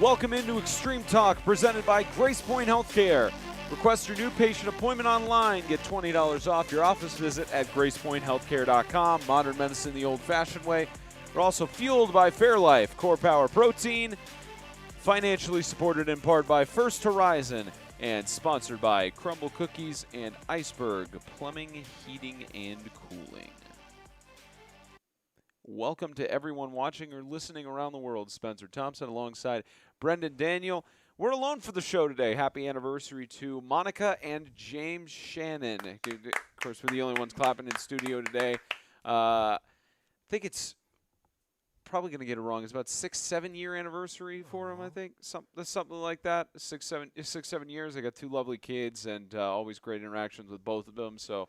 Welcome into Extreme Talk, presented by GracePointe Healthcare. Request your new patient appointment online. Get $20 off your office visit at GracePointeHealthcare.com. Modern medicine the old-fashioned way. We're also fueled by Fairlife, Core Power Protein, financially supported in part by First Horizon, and sponsored by Crumble Cookies and Iceberg Plumbing, Heating, and Cooling. Welcome to everyone watching or listening around the world. Spencer Thompson alongside Brendan Daniel. We're alone for the show today. Happy anniversary to Monica and James Shannon. Of course, we're the only ones clapping in studio today. I think it's probably going to get it wrong. It's about 6-7 year anniversary for him, I think. Something like that. 6-7 years. They got two lovely kids and always great interactions with both of them. So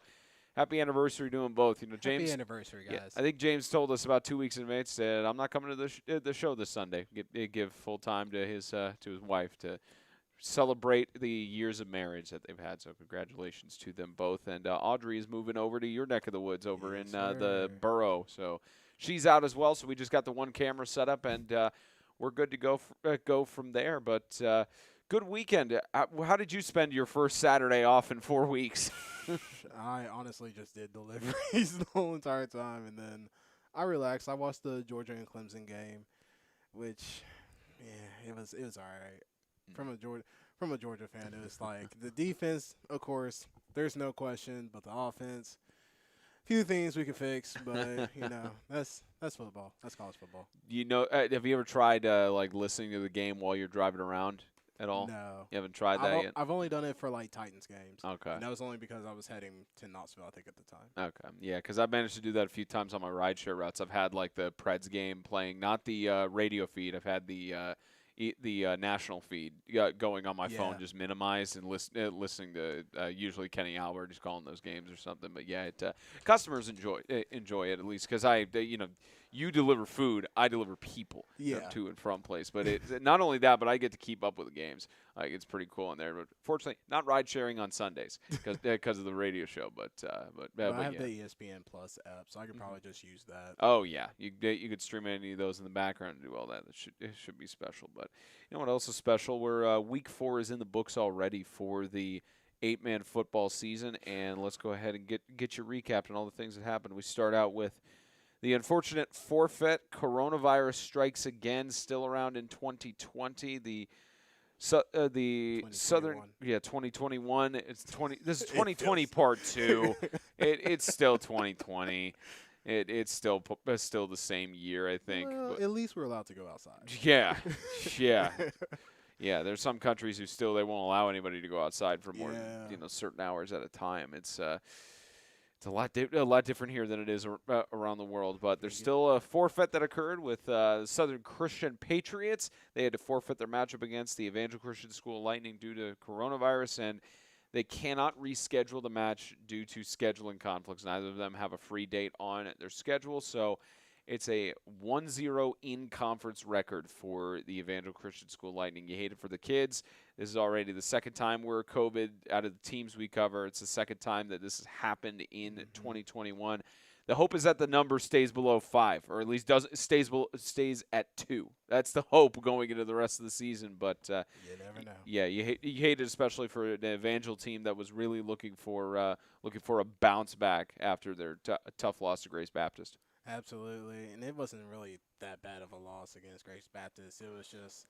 happy anniversary to them both. You know, James. Happy anniversary, guys. Yeah, I think James told us about 2 weeks in advance. Said, "I'm not coming to the show this Sunday." Give full time to his wife to celebrate the years of marriage that they've had. So congratulations to them both. And Audrey is moving over to your neck of the woods over in the borough. So she's out as well. So we just got the one camera set up, and we're good to go from there. But good weekend. How did you spend your first Saturday off in 4 weeks? I honestly just did deliveries the whole entire time, and then I relaxed. I watched the Georgia and Clemson game, which, yeah, it was all right. From a Georgia fan, it was like the defense, of course, there's no question, but the offense, few things we could fix, but you know, that's football. That's college football. You know, have you ever tried like listening to the game while you're driving around at all? No. You haven't tried that yet? I've only done it for, like, Titans games. Okay. And that was only because I was heading to Knoxville, I think, at the time. Okay. Yeah, because I've managed to do that a few times on my rideshare routes. I've had, like, the Preds game playing, not the radio feed. I've had the national feed going on my phone, just minimized, and listening to usually Kenny Albert just calling those games or something. But, yeah, customers enjoy it, at least, because you deliver food, I deliver people to and from place. But not only that, but I get to keep up with the games. Like, it's pretty cool in there. But fortunately, not ride sharing on Sundays because of the radio show. But I have the ESPN Plus app, so I could probably just use that. Oh yeah, you could stream any of those in the background and do all that. It should be special. But you know what else is special? We're week 4 is in the books already for the 8-man football season, and let's go ahead and get your recap and all the things that happened. We start out with the unfortunate forfeit. Coronavirus strikes again, still around in 2020. The Southern 2021. It's 20. This is 2020 part 2. It's still 2020. It's still the same year, I think. Well, but at least we're allowed to go outside. Yeah. There's some countries who still they won't allow anybody to go outside for more than certain hours at a time. It's a lot different here than it is around the world, but there's still a forfeit that occurred with Southern Christian Patriots. They had to forfeit their matchup against the Evangel Christian School Lightning due to coronavirus, and they cannot reschedule the match due to scheduling conflicts. Neither of them have a free date on their schedule, so it's a 1-0 in-conference record for the Evangel Christian School Lightning. You hate it for the kids. This is already the second time we're COVID out of the teams we cover. It's the second time that this has happened in 2021. The hope is that the number stays below 5, or at least stays at 2. That's the hope going into the rest of the season. But you never know. Yeah, you hate it, especially for an Evangel team that was really looking for a bounce back after their tough loss to Grace Baptist. Absolutely, and it wasn't really that bad of a loss against Grace Baptist. It was just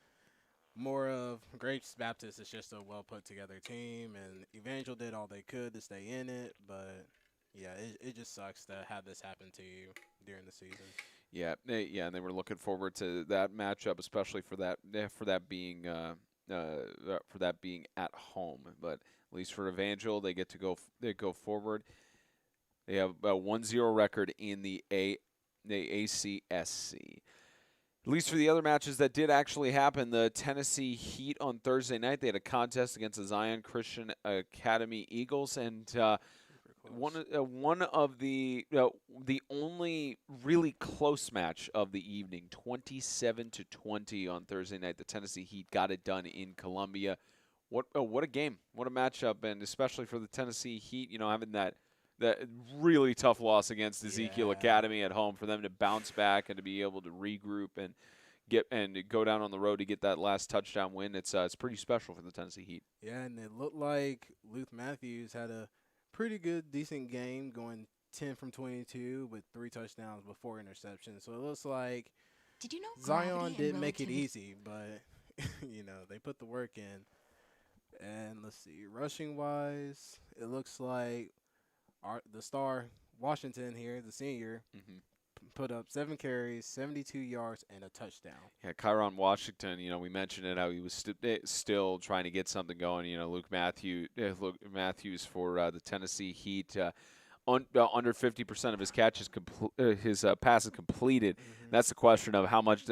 more of Grace Baptist is just a well-put-together team, and Evangel did all they could to stay in it, but yeah, it just sucks to have this happen to you during the season. Yeah, and they were looking forward to that matchup, especially for that being at home. But at least for Evangel, they go forward. They have a 1-0 record in the ACSC. At least for the other matches that did actually happen, the Tennessee Heat on Thursday night, they had a contest against the Zion Christian Academy Eagles, and one of the only really close match of the evening, 27-20 on Thursday night. The Tennessee Heat got it done in Columbia. What a game! What a matchup, and especially for the Tennessee Heat, having that really tough loss against Ezekiel Academy at home, for them to bounce back and to be able to regroup and go down on the road to get that last touchdown win. It's pretty special for the Tennessee Heat. Yeah, and it looked like Luke Matthews had a pretty good, decent game, going 10 from 22 with 3 touchdowns but 4 interceptions. So it looks like Did you know Zion didn't make it easy, but they put the work in. And let's see, rushing wise, it looks like the star Washington here, the senior, put up 7 carries, 72 yards, and a touchdown. Yeah, Kyron Washington, we mentioned it, how he was still trying to get something going. Luke Matthews for the Tennessee Heat, under 50% of his catches, his passes completed. That's the question of how much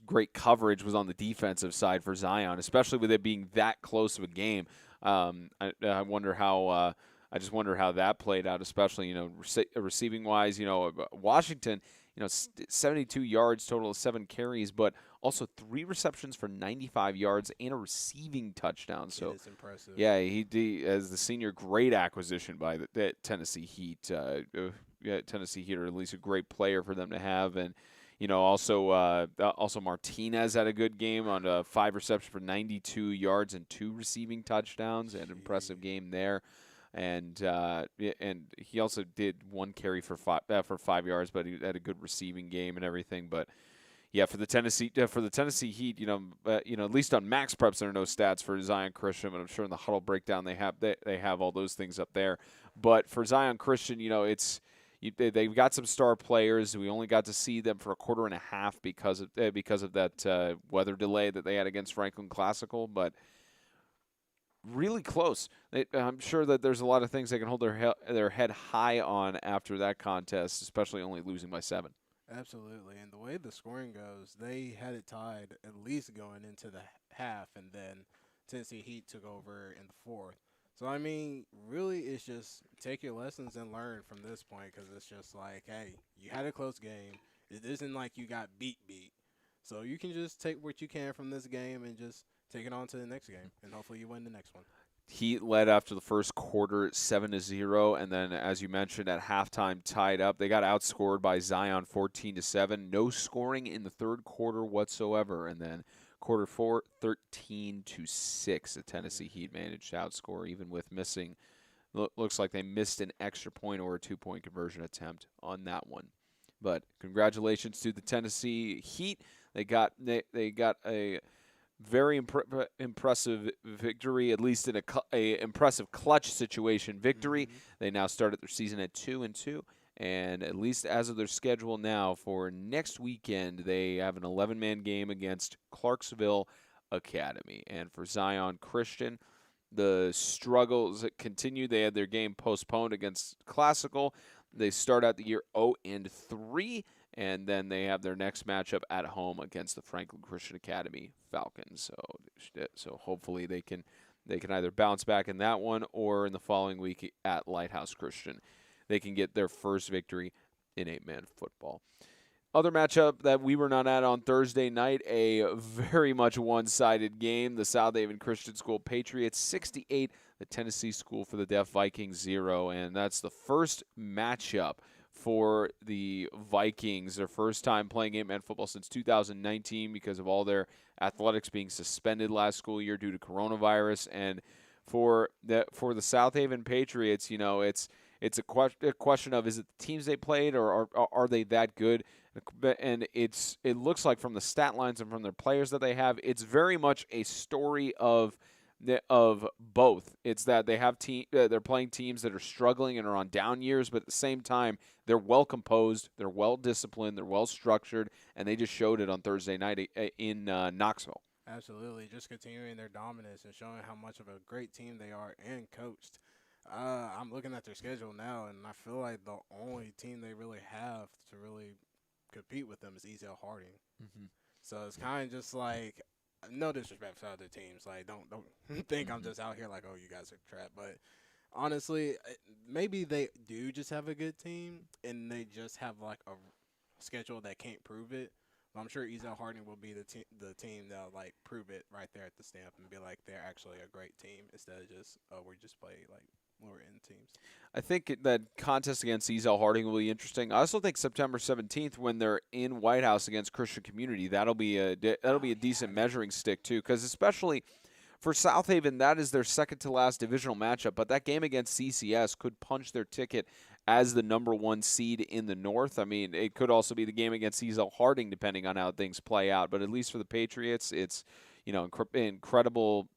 great coverage was on the defensive side for Zion, especially with it being that close of a game. I wonder how. I just wonder how that played out, especially receiving wise. Washington, 72 yards, total of 7 carries, but also 3 receptions for 95 yards and a receiving touchdown. So it's impressive. Yeah, he as the senior, great acquisition by the Tennessee Heat. Tennessee Heat are at least a great player for them to have, and also Martinez had a good game on 5 receptions for 92 yards and 2 receiving touchdowns. An impressive game there. And he also did 1 carry for 5 yards, but he had a good receiving game and everything. But yeah, for the Tennessee Heat, at least on Max Preps there are no stats for Zion Christian, but I'm sure in the huddle breakdown they have all those things up there. But for Zion Christian, they've got some star players. We only got to see them for a quarter and a half because of that weather delay that they had against Franklin Classical, but really close. I'm sure that there's a lot of things they can hold their head high on after that contest, especially only losing by 7. Absolutely, and the way the scoring goes, they had it tied at least going into the half, and then Tennessee Heat took over in the 4th. So, really it's just take your lessons and learn from this point, because it's just like, hey, you had a close game. It isn't like you got beat. So you can just take what you can from this game and just take it on to the next game, and hopefully you win the next one. Heat led after the first quarter 7-0, and then, as you mentioned, at halftime tied up. They got outscored by Zion 14-7. No scoring in the third quarter whatsoever, and then quarter 4, 13-6. The Tennessee Heat managed to outscore, even with missing. Looks like they missed an extra point or a 2-point conversion attempt on that one. But congratulations to the Tennessee Heat. They got a very impressive victory, at least in a impressive clutch situation victory. They now started their season at 2-2, and at least as of their schedule now for next weekend, they have an 11-man game against Clarksville Academy. And for Zion Christian, the struggles continue. They had their game postponed against Classical. They start out the year 0-3. And then they have their next matchup at home against the Franklin Christian Academy Falcons. So hopefully they can either bounce back in that one, or in the following week at Lighthouse Christian, they can get their first victory in 8-man football. Other matchup that we were not at on Thursday night, a very much one-sided game. The South Haven Christian School Patriots 68, the Tennessee School for the Deaf Vikings 0, and that's the first matchup for the Vikings, their first time playing 8-man football since 2019 because of all their athletics being suspended last school year due to coronavirus. And for the South Haven Patriots, it's a question of, is it the teams they played, or are they that good? And it looks like from the stat lines and from their players that they have, it's very much a story of both. It's that they have they're playing teams that are struggling and are on down years, but at the same time, they're well composed, they're well disciplined, they're well structured, and they just showed it on Thursday night in Knoxville. Absolutely, just continuing their dominance and showing how much of a great team they are and coached. I'm looking at their schedule now, and I feel like the only team they really have to really compete with them is EZL Harding. So it's kind of just like, no disrespect to other teams. Like, don't think I'm just out here like, oh, you guys are trapped. But honestly, maybe they do just have a good team, and they just have like a schedule that can't prove it. But I'm sure EZL Harding will be the team that'll like prove it right there at the stamp and be like, they're actually a great team, instead of just, oh, we just play like lower end teams. I think that contest against Ezel Harding will be interesting. I also think September 17th, when they're in White House against Christian Community, that'll be a decent measuring stick too, because especially for South Haven, that is their second to last divisional matchup. But that game against CCS could punch their ticket as the number 1 seed in the North. I mean, it could also be the game against Ezel Harding, depending on how things play out. But at least for the Patriots, it's incredible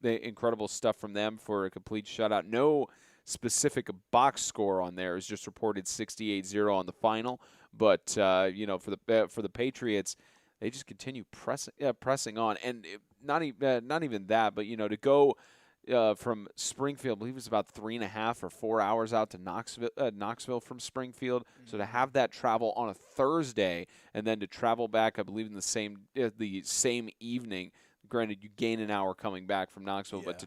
stuff from them for a complete shutout. No specific box score on there is just reported 68-0 on the final, but for the Patriots, they just continue pressing on, and not even that, but to go from Springfield, I believe it was about 3.5 or 4 hours out to Knoxville from Springfield. Mm-hmm. So to have that travel on a Thursday and then to travel back, I believe in the same evening. Granted, you gain an hour coming back from Knoxville, but to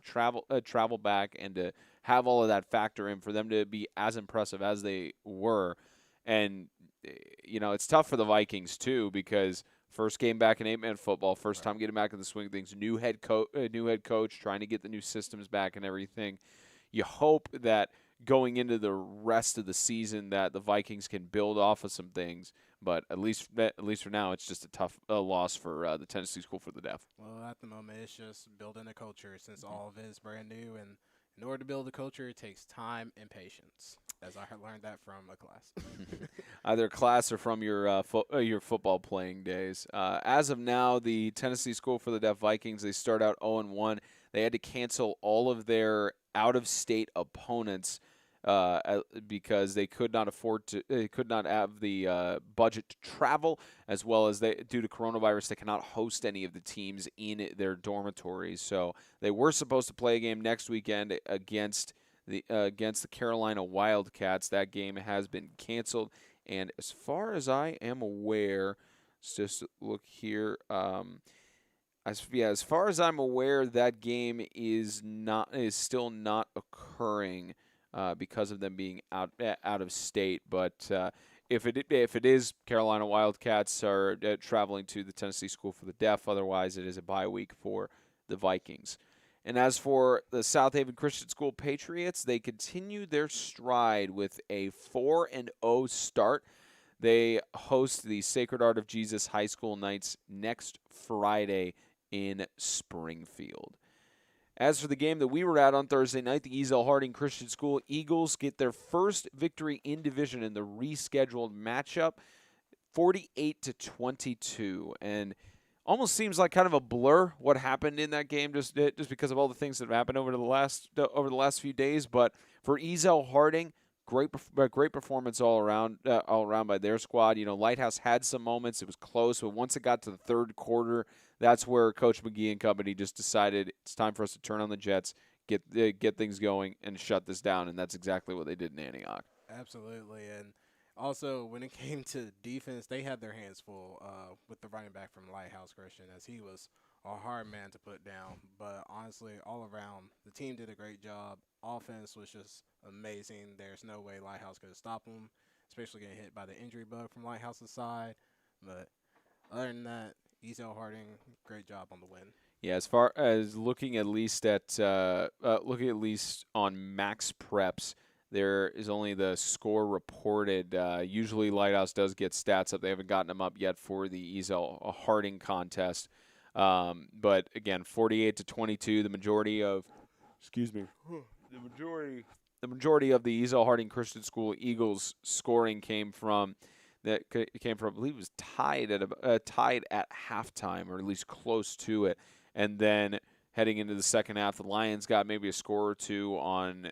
travel back and to have all of that factor in for them to be as impressive as they were. And, it's tough for the Vikings, too, because first game back in 8-man football, first time getting back in the swing of things, new head coach, trying to get the new systems back and everything. You hope that going into the rest of the season that the Vikings can build off of some things. But at least for now, it's just a tough loss for the Tennessee School for the Deaf. Well, at the moment, it's just building a culture since all of it is brand new. And in order to build a culture, it takes time and patience, as I learned that from a class. Either class or from your football playing days. As of now, the Tennessee School for the Deaf Vikings, they start out 0-1. They had to cancel all of their out-of-state opponents because they could not have the budget to travel, as well as due to coronavirus, they cannot host any of the teams in their dormitories. So they were supposed to play a game next weekend against the Carolina Wildcats. That game has been canceled, and as far as I am aware, let's just look here. As far as I'm aware, that game is still not occurring. Because of them being out of state, but if it is, Carolina Wildcats are traveling to the Tennessee School for the Deaf. Otherwise, it is a bye week for the Vikings. And as for the South Haven Christian School Patriots, they continue their stride with a 4-0 start. They host the Sacred Heart of Jesus High School Knights next Friday in Springfield. As for the game that we were at on Thursday night, the Ezel Harding Christian School Eagles get their first victory in division in the rescheduled matchup, 48-22, and almost seems like kind of a blur what happened in that game, just because of all the things that have happened over the last few days. But for Ezel Harding, great performance all around by their squad. Lighthouse had some moments; it was close, but once it got to the third quarter, that's where Coach McGee and company just decided it's time for us to turn on the Jets, get things going, and shut this down. And that's exactly what they did in Antioch. Absolutely. And also, when it came to defense, they had their hands full with the running back from Lighthouse Christian, as he was a hard man to put down. But honestly, all around, the team did a great job. Offense was just amazing. There's no way Lighthouse could have stopped them, especially getting hit by the injury bug from Lighthouse's side. But other than that, Ezel Harding, great job on the win. Yeah, as far as looking at least on Max Preps, there is only the score reported. Usually Lighthouse does get stats up. They haven't gotten them up yet for the Ezel Harding contest. But again, 48-22, the majority of the majority of the Ezel Harding Christian School Eagles scoring came from, I believe it was tied at halftime, or at least close to it. And then heading into the second half, the Lions got maybe a score or two on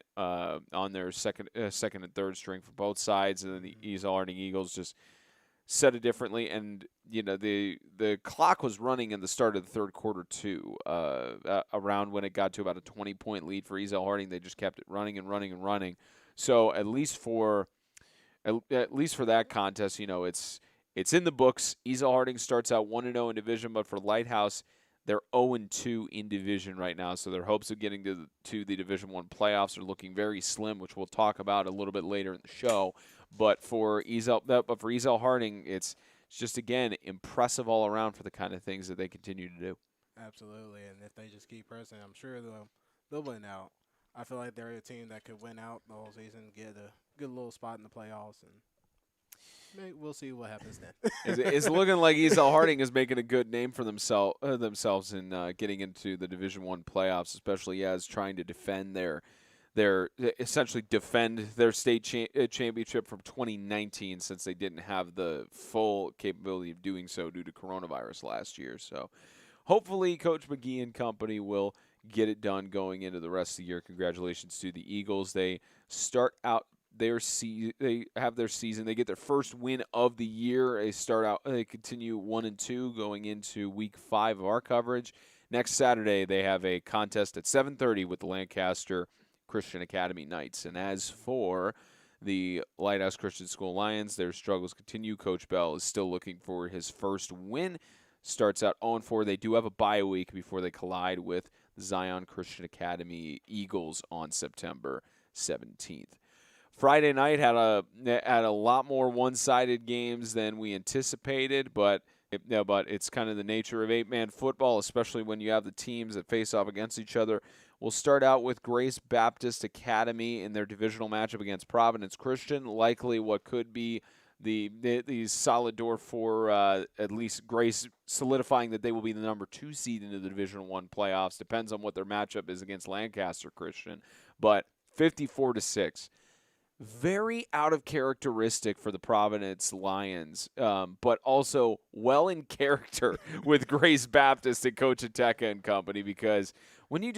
their second and third string for both sides, and then the Ezel Harding Eagles just set it differently. And the clock was running in the start of the third quarter too. Around when it got to about a 20-point lead for Ezel Harding, they just kept it running and running and running. So at least for that contest, it's in the books. Ezel Harding starts out 1-0 in division, but for Lighthouse, they're 0-2 in division right now. So their hopes of getting to the Division I playoffs are looking very slim, which we'll talk about a little bit later in the show. But for Ezel Harding, it's just, again, impressive all around for the kind of things that they continue to do. Absolutely, and if they just keep pressing, I'm sure they'll win out. I feel like they're a team that could win out the whole season, get a good little spot in the playoffs, and maybe we'll see what happens then. It's looking like Easel Harding is making a good name for themselves in getting into the Division I playoffs, especially as trying to defend essentially defend their state championship from 2019, since they didn't have the full capability of doing so due to coronavirus last year. So hopefully Coach McGee and company will get it done going into the rest of the year. Congratulations to the Eagles. They start out they have their season. They get their first win of the year. They continue 1-2 going into week 5 of our coverage. Next Saturday, they have a contest at 7:30 with the Lancaster Christian Academy Knights. And as for the Lighthouse Christian School Lions, their struggles continue. Coach Bell is still looking for his first win. Starts out 0-4. They do have a bye week before they collide with the Zion Christian Academy Eagles on September 17th. Friday night had a lot more one-sided games than we anticipated, but it's kind of the nature of 8-man football, especially when you have the teams that face off against each other. We'll start out with Grace Baptist Academy in their divisional matchup against Providence Christian, likely what could be the solid door for at least Grace solidifying that they will be the number 2 seed into the Division I playoffs. Depends on what their matchup is against Lancaster Christian, but 54-6. Very out of characteristic for the Providence Lions, but also well in character with Grace Baptist and Coach Ateka and company, because when you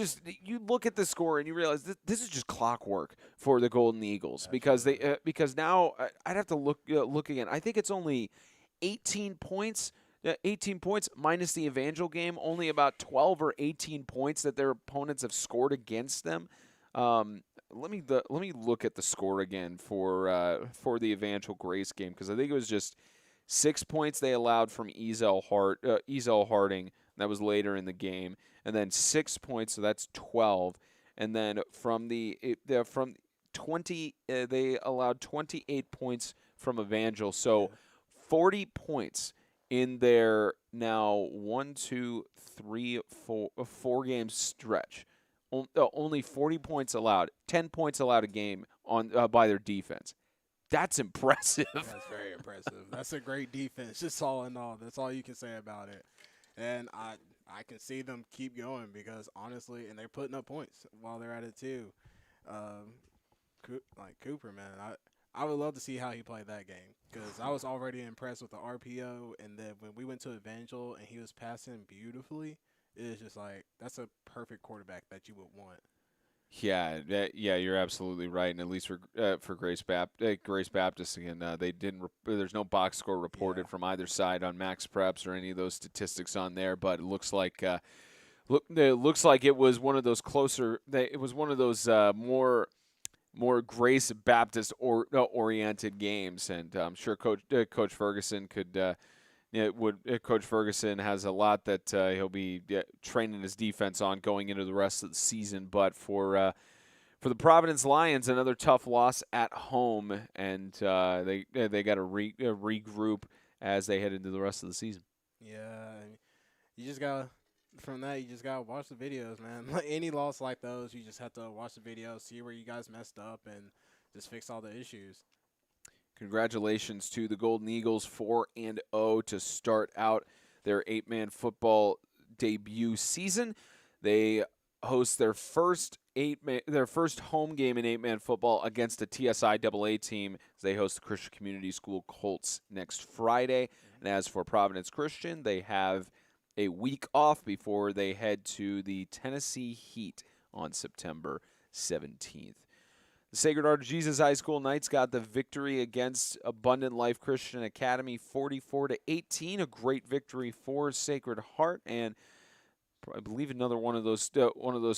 look at the score and you realize this is just clockwork for the Golden Eagles, because now I'd have to look again. I think it's only 18 points. 18 points minus the Evangel game, only about 12 or 18 points that their opponents have scored against them. Let me look at the score again for the Evangel Grace game, because I think it was just 6 points they allowed from Easel Harding. That was later in the game, and then 6 points, so that's 12. And then from 20, they allowed 28 points from Evangel. So 40 points in their now 4 game stretch. Only 40 points allowed, 10 points allowed a game on by their defense. That's impressive. That's very impressive. That's a great defense, just all in all. That's all you can say about it. And I can see them keep going, because honestly, and they're putting up points while they're at it too. Like Cooper, man, I would love to see how he played that game, because I was already impressed with the RPO, and then when we went to Evangel and he was passing beautifully, it's just like, that's a perfect quarterback that you would want. Yeah, you're absolutely right. And at least for Grace Baptist again, they didn't. There's no box score reported from either side on Max Preps or any of those statistics on there. But it looks like it was one of those closer. It was one of those more Grace Baptist oriented games, and I'm sure Coach Ferguson could. Coach Ferguson has a lot that he'll be training his defense on going into the rest of the season. But for the Providence Lions, another tough loss at home, and they got to regroup as they head into the rest of the season. Yeah, you just gotta watch the videos, man. Like any loss like those, you just have to watch the videos, see where you guys messed up, and just fix all the issues. Congratulations to the Golden Eagles, 4-0 to start out their 8-man football debut season. They host their first home game in 8-man football against a TSIAA team as they host the Christian Community School Colts next Friday. And as for Providence Christian, they have a week off before they head to the Tennessee Heat on September 17th. The Sacred Heart of Jesus High School Knights got the victory against Abundant Life Christian Academy, 44-18. A great victory for Sacred Heart, and I believe another one of those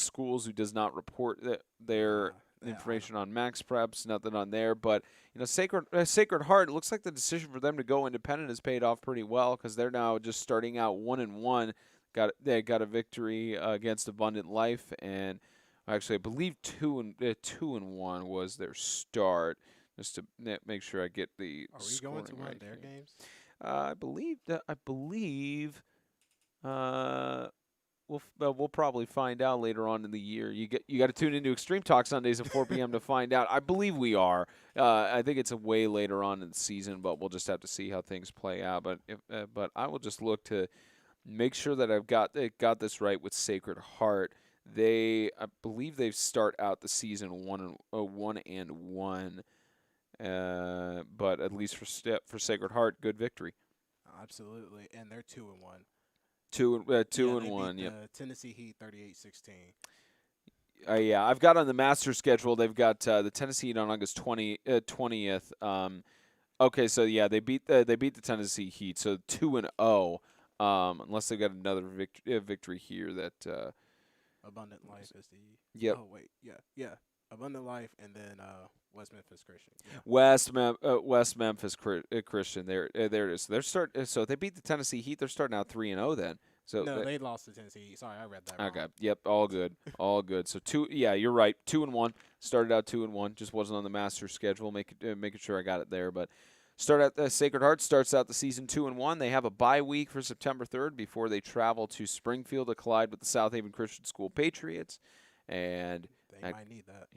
schools who does not report their information on Max Preps. Nothing on there, but Sacred Heart. It looks like the decision for them to go independent has paid off pretty well, because they're now just starting out 1-1. They got a victory against Abundant Life, and actually, I believe 2-1 was their start. Just to make sure I get the. Are we going to one of their games? I believe we'll probably find out later on in the year. You got to tune into Extreme Talk Sundays at 4 p.m. to find out. I believe we are. I think it's a way later on in the season, but we'll just have to see how things play out. But I will just look to make sure that I've got this right with Sacred Heart. I believe they start out the season 1-1, but at least for Sacred Heart, good victory. Absolutely, and they're 2-1. 2-1. Yep. Tennessee Heat 38-16. Yeah, I've got on the master schedule. They've got the Tennessee Heat on August 20th. Okay, so yeah, they beat the Tennessee Heat, so 2-0. Unless they've got another victory here that. Abundant Life is the. Yep. Oh wait, yeah. Abundant Life, and then West Memphis Christian. Yeah. West Memphis Christian. There it is. So they beat the Tennessee Heat. They're starting out 3-0 then. So no, they lost to Tennessee Heat. Sorry, I read that wrong. Okay. Yep. All good. All good. So yeah, you're right. 2-1. Started out 2-1. Just wasn't on the master schedule. Making sure I got it there, but. Sacred Heart starts out the season 2-1. They have a bye week for September 3rd before they travel to Springfield to collide with the South Haven Christian School Patriots, and they might need that.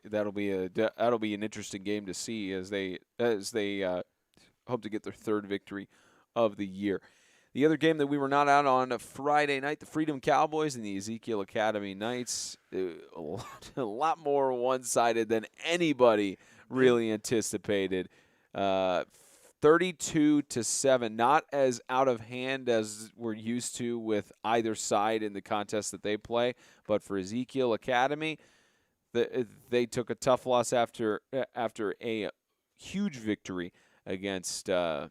that'll be an interesting game to see as they hope to get their third victory of the year. The other game that we were not out on Friday night, the Freedom Cowboys and the Ezekiel Academy Knights, a lot more one-sided than anybody really anticipated. 32-7, not as out of hand as we're used to with either side in the contest that they play, but for Ezekiel Academy, they took a tough loss after a huge victory against the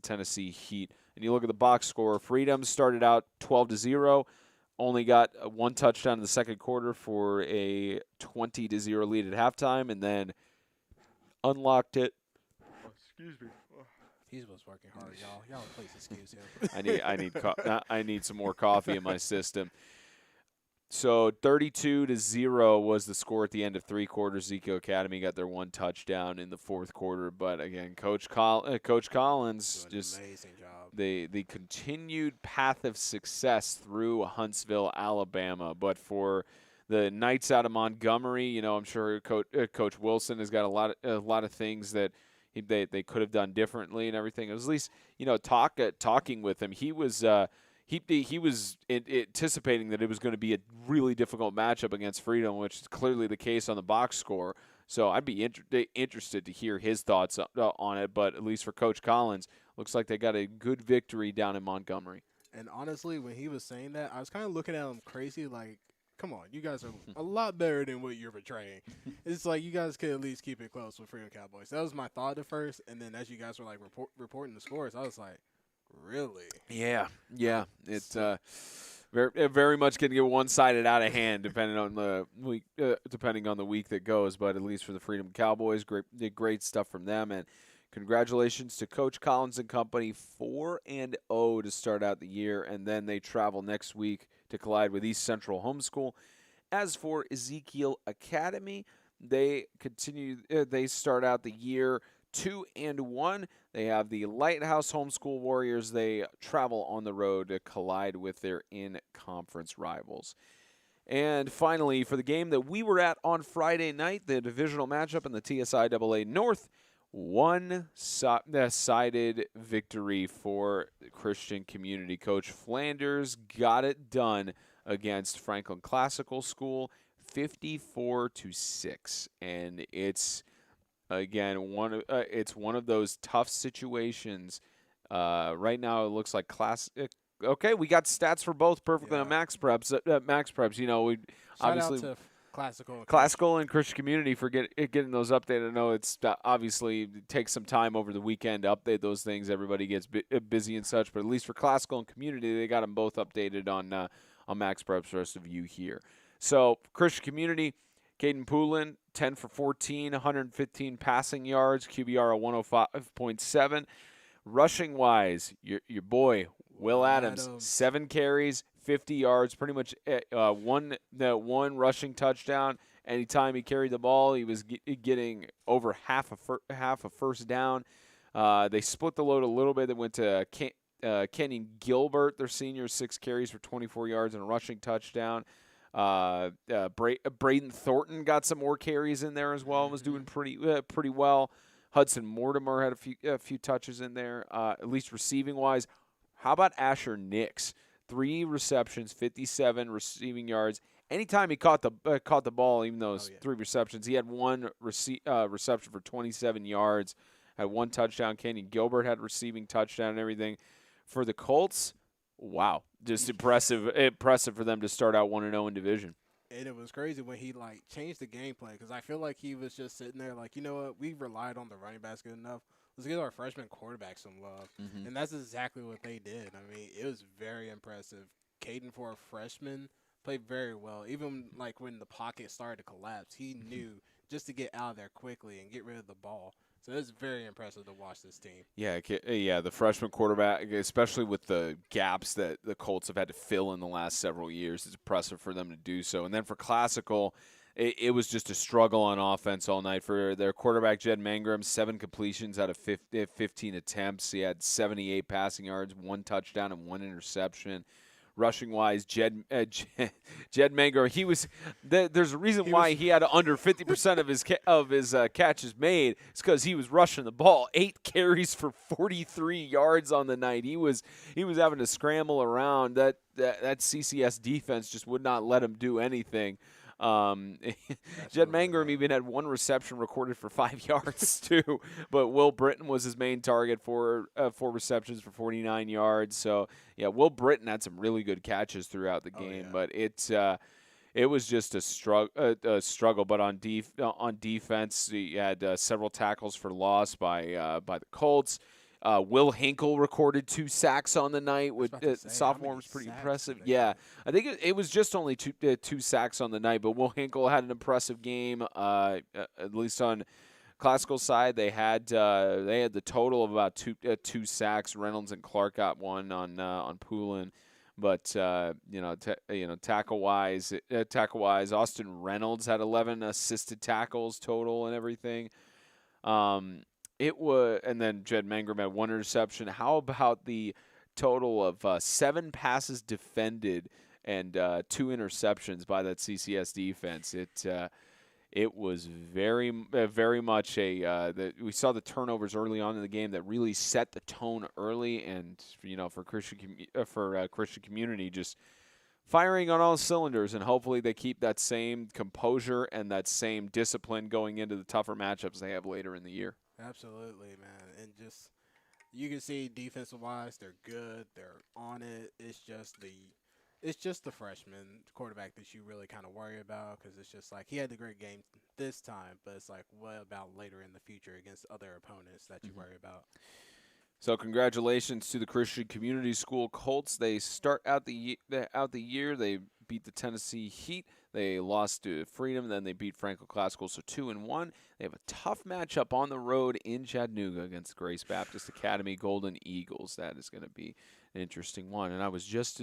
Tennessee Heat. And you look at the box score, Freedom started out 12-0, only got one touchdown in the second quarter for a 20-0 lead at halftime, and then unlocked it. Oh, excuse me. He was working hard, y'all. Y'all please excuse him. I need some more coffee in my system. So 32-0 was the score at the end of three quarters. Ezekiel Academy got their one touchdown in the fourth quarter, but again, Coach Collins just amazing job. The continued path of success through Huntsville, Alabama, but for the Knights out of Montgomery, I'm sure Coach Wilson has got a lot of things that they could have done differently and everything. It was at least talking with him. He was anticipating that it was going to be a really difficult matchup against Freedom, which is clearly the case on the box score. So I'd be interested to hear his thoughts on it. But at least for Coach Collins, looks like they got a good victory down in Montgomery. And honestly, when he was saying that, I was kind of looking at him crazy, like, come on, you guys are a lot better than what you're portraying. It's like you guys could at least keep it close with Freedom Cowboys. That was my thought at first, and then as you guys were like reporting the scores, I was like, really? Yeah. It's very, very much going to get one-sided out of hand depending on the week that goes. But at least for the Freedom Cowboys, great stuff from them, and congratulations to Coach Collins and company, 4-0 to start out the year, and then they travel next week to collide with East Central Homeschool. As for Ezekiel Academy, they start out the year 2-1. They have the Lighthouse Homeschool Warriors. They travel on the road to collide with their in-conference rivals. And finally, for the game that we were at on Friday night, the divisional matchup in the TSIAA North, one-sided victory for Christian Community. Coach Flanders got it done against Franklin Classical School, 54-6, and it's it's one of those tough situations. Right now, it looks like Okay, we got stats for both perfectly on Max Preps. We obviously shout out to Classical and Christian Community for getting those updated. I know it's obviously it takes some time over the weekend to update those things. Everybody gets busy and such, but at least for Classical and Community, they got them both updated on Max Preps for us to view here. So Christian Community, Caden Poulin, 10 for 14, 115 passing yards, QBR of 105.7. Rushing wise, your boy Will Adams, 7 carries, 50 yards, pretty much one rushing touchdown. Anytime he carried the ball, he was getting over half a first down. They split the load a little bit. They went to Kenyon Gilbert, their senior, 6 carries for 24 yards and a rushing touchdown. Braden Thornton got some more carries in there as well and was doing pretty well. Hudson Mortimer had a few touches in there, at least receiving wise. How about Asher Nix? 3 receptions, 57 receiving yards. Anytime he caught the ball, even though it was 3 receptions, he had 1 reception for 27 yards, had 1 touchdown. Kenyon Gilbert had receiving touchdown and everything. For the Colts, wow, just impressive for them to start out 1-0 in division. And it was crazy when he changed the game plan, because I feel like he was just sitting there like, you know what, we relied on the running backs good enough. Let's give our freshman quarterback some love. Mm-hmm. And that's exactly what they did. I mean, it was very impressive. Caden, for a freshman, played very well. Even when the pocket started to collapse, he knew just to get out of there quickly and get rid of the ball. So it's very impressive to watch this team. Yeah, the freshman quarterback, especially with the gaps that the Colts have had to fill in the last several years, it's impressive for them to do so. And then for Classical, it was just a struggle on offense all night. For their quarterback, Jed Mangrum, 7 completions out of 15 attempts. He had 78 passing yards, 1 touchdown, and 1 interception. Rushing wise, Jed Mangrum, he was. There's a reason why he had under 50% of his catches made. It's because he was rushing the ball. 8 carries for 43 yards on the night. He was having to scramble around. That CCS defense just would not let him do anything. Jed Mangrum even had 1 reception recorded for 5 yards too, but Will Britton was his main target for 4 receptions for 49 yards. So yeah, Will Britton had some really good catches throughout the game, but it was just a struggle. But on defense, he had several tackles for loss by the Colts. Will Hinkle recorded 2 sacks on the night. With sophomore was pretty impressive. Yeah, I think it was just only 2 sacks on the night, but Will Hinkle had an impressive game. At least on Classical side, they had the total of about 2 sacks. Reynolds and Clark got 1 on Poulin. But tackle wise, Austin Reynolds had 11 assisted tackles total and everything. And then Jed Mangrum had 1 interception. How about the total of 7 passes defended and 2 interceptions by that CCS defense? It was very much we saw the turnovers early on in the game that really set the tone early, and for Christian community just firing on all cylinders, and hopefully they keep that same composure and that same discipline going into the tougher matchups they have later in the year. Absolutely, man. And just you can see defensive-wise, they're good. They're on it. It's just the freshman quarterback that you really kind of worry about, because it's just like he had a great game this time, but it's like, what about later in the future against other opponents that you worry about? So congratulations to the Christian Community School Colts. They start out the year. They beat the Tennessee Heat. They lost to Freedom. Then they beat Franklin Classical, so 2-1. They have a tough matchup on the road in Chattanooga against Grace Baptist Academy Golden Eagles. That is going to be an interesting one. And I was just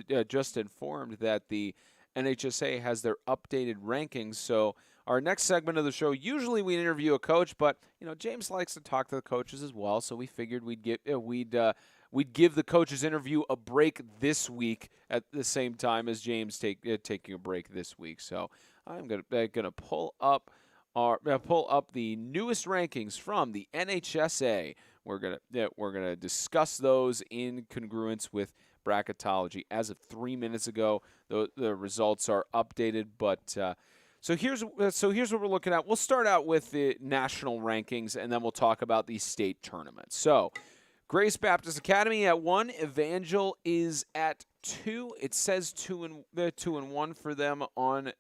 informed that the NHSA has their updated rankings. So our next segment of the show, usually we interview a coach, but James likes to talk to the coaches as well. So we figured we'd give the coaches interview a break this week at the same time as James taking a break this week. So I'm gonna pull up the newest rankings from the NHSA. We're gonna discuss those in congruence with bracketology. As of 3 minutes ago, the results are updated, but. So here's what we're looking at. We'll start out with the national rankings, and then we'll talk about the state tournament. So Grace Baptist Academy at 1. Evangel is at 2. It says 2-1 for them on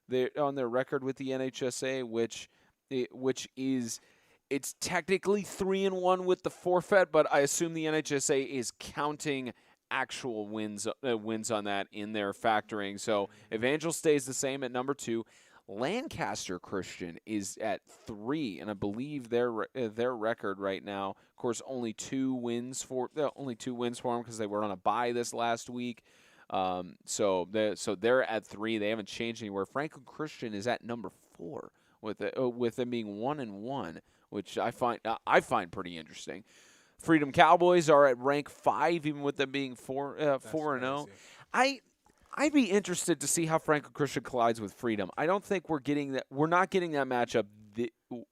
their record with the NHSA, which is it's technically 3-1 with the forfeit, but I assume the NHSA is counting actual wins on that in their factoring. So Evangel stays the same at number 2. Lancaster Christian is at 3, and I believe their record right now, of course, only 2 wins for them because they were on a bye this last week. So they're at 3. They haven't changed anywhere. Franklin Christian is at number 4 with them being 1-1, which I find pretty interesting. Freedom Cowboys are at rank 5, even with them being 4-0. I'd be interested to see how Franklin Christian collides with Freedom. I don't think we're getting that. We're not getting that matchup.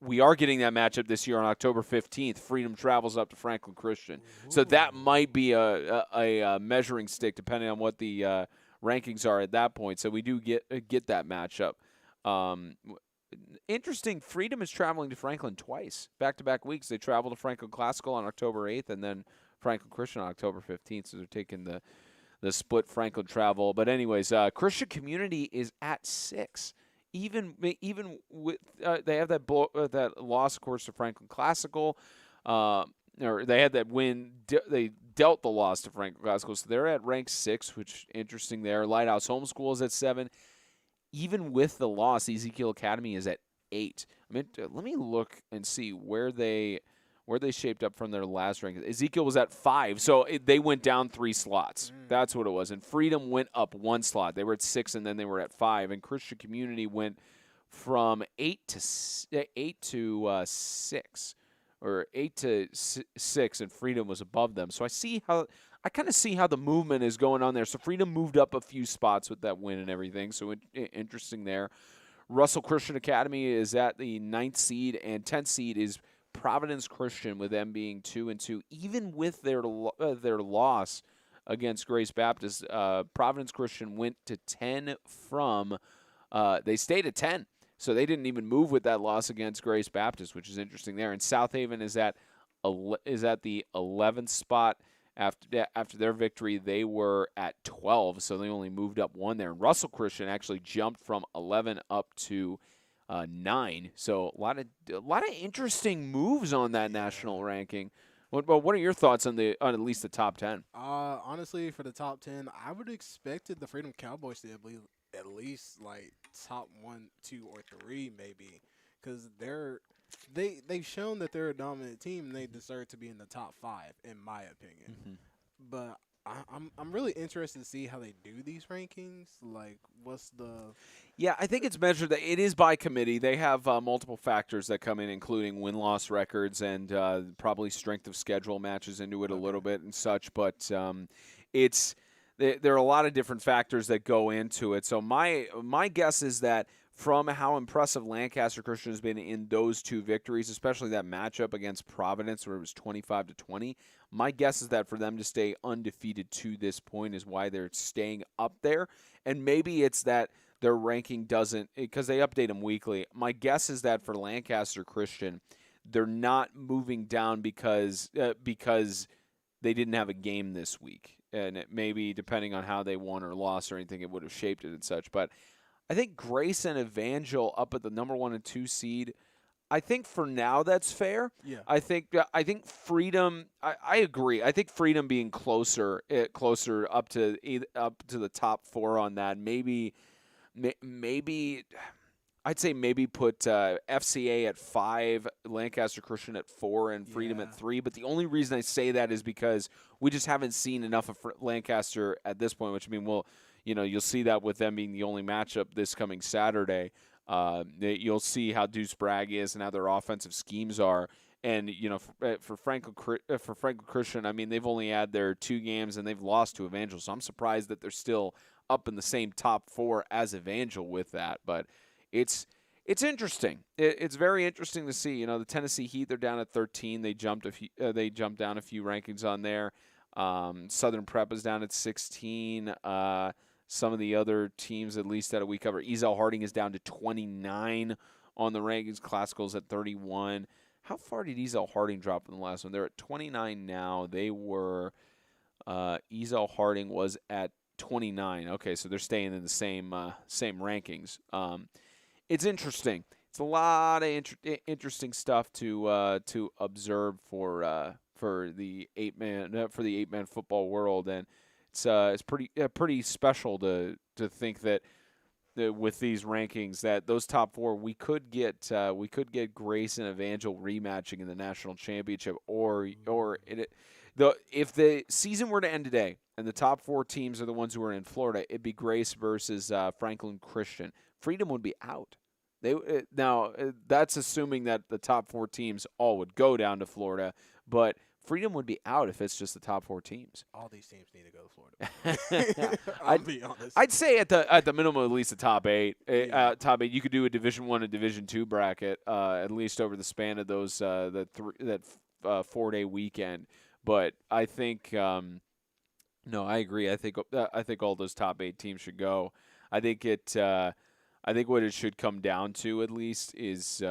We are getting that matchup this year on October 15th. Freedom travels up to Franklin Christian, so that might be a measuring stick depending on what the rankings are at that point. So we do get that matchup. Interesting. Freedom is traveling to Franklin twice, back-to-back weeks. They travel to Franklin Classical on October 8th, and then Franklin Christian on October 15th. So they're taking the split Franklin travel. But anyways, Christian Community is at 6. Even with they have that loss, of course, to Franklin Classical, or they had that win. They dealt the loss to Franklin Classical, so they're at rank 6, which interesting there. Lighthouse Homeschool is at 7. Even with the loss, Ezekiel Academy is at 8. I mean, let me look and see where they shaped up from their last rank. Ezekiel was at 5, so they went down 3 slots. That's what it was. And Freedom went up 1 slot. They were at 6, and then they were at 5. And Christian Community went from 8 to 6, or 8 to 6, and Freedom was above them. So I kind of see how the movement is going on there. So Freedom moved up a few spots with that win and everything. So interesting there. Russell Christian Academy is at the 9th seed, and 10th seed is Providence Christian, with them being 2-2. Even with their loss against Grace Baptist, Providence Christian went to 10 from. They stayed at 10, so they didn't even move with that loss against Grace Baptist, which is interesting there. And South Haven is at the 11th spot. After their victory, they were at 12, so they only moved up 1 there. And Russell Christian actually jumped from 11 up to 9. So a lot of interesting moves on that national ranking. What are your thoughts on at least the top 10? Honestly, for the top 10, I would have expected the Freedom Cowboys to be at least like top 1, 2, or 3 maybe, because they've shown that they're a dominant team and they deserve to be in the top 5 in my opinion. Mm-hmm. But I'm really interested to see how they do these rankings. Like, what's the? Yeah, I think it's measured that it is by committee. They have multiple factors that come in, including win-loss records and probably strength of schedule matches into it a little bit and such. But there are a lot of different factors that go into it. So my guess is that from how impressive Lancaster Christian has been in those 2 victories, especially that matchup against Providence where it was 25-20, my guess is that for them to stay undefeated to this point is why they're staying up there. And maybe it's that their ranking doesn't, because they update them weekly. My guess is that for Lancaster Christian, they're not moving down because they didn't have a game this week. And it maybe, depending on how they won or lost or anything, it would have shaped it and such. But I think Grace and Evangel up at the number 1 and 2 seed, I think for now that's fair. Yeah. I think Freedom. I agree. I think Freedom being closer up to the top 4 on that. Maybe I'd say maybe put FCA at 5, Lancaster Christian at 4, and Freedom at 3. But the only reason I say that is because we just haven't seen enough of Lancaster at this point. Which I mean, you'll see that with them being the only matchup this coming Saturday. You'll see how Deuce Bragg is and how their offensive schemes are. And, for Franklin Christian, I mean, they've only had their 2 games and they've lost to Evangel. So I'm surprised that they're still up in the same top 4 as Evangel with that. But it's interesting. It's very interesting to see. The Tennessee Heat, they're down at 13. They jumped down a few rankings on there. Southern Prep is down at 16. Some of the other teams, at least that we cover, Ezel Harding is down to 29 on the rankings. Classical's at 31. How far did Ezel Harding drop in the last one? They're at 29 now. They were Ezel Harding was at 29. Okay, so they're staying in the same rankings. It's interesting. It's a lot of interesting stuff to observe for the 8-man football world, and it's pretty special to think that with these rankings that those top 4 we could get Grace and Evangel rematching in the national championship, if the season were to end today and the top 4 teams are the ones who are in Florida, it'd be Grace versus Franklin Christian. Freedom would be out. Now that's assuming that the top 4 teams all would go down to Florida, but Freedom would be out if it's just the top 4 teams. All these teams need to go to Florida. I'll be honest. I'd say at the minimum, at least the top 8. Yeah. Top 8. You could do a Division 1 and Division 2 bracket at least over the span of those that 4-day weekend. But I think no, I agree. I think all those top 8 teams should go. I think what it should come down to at least is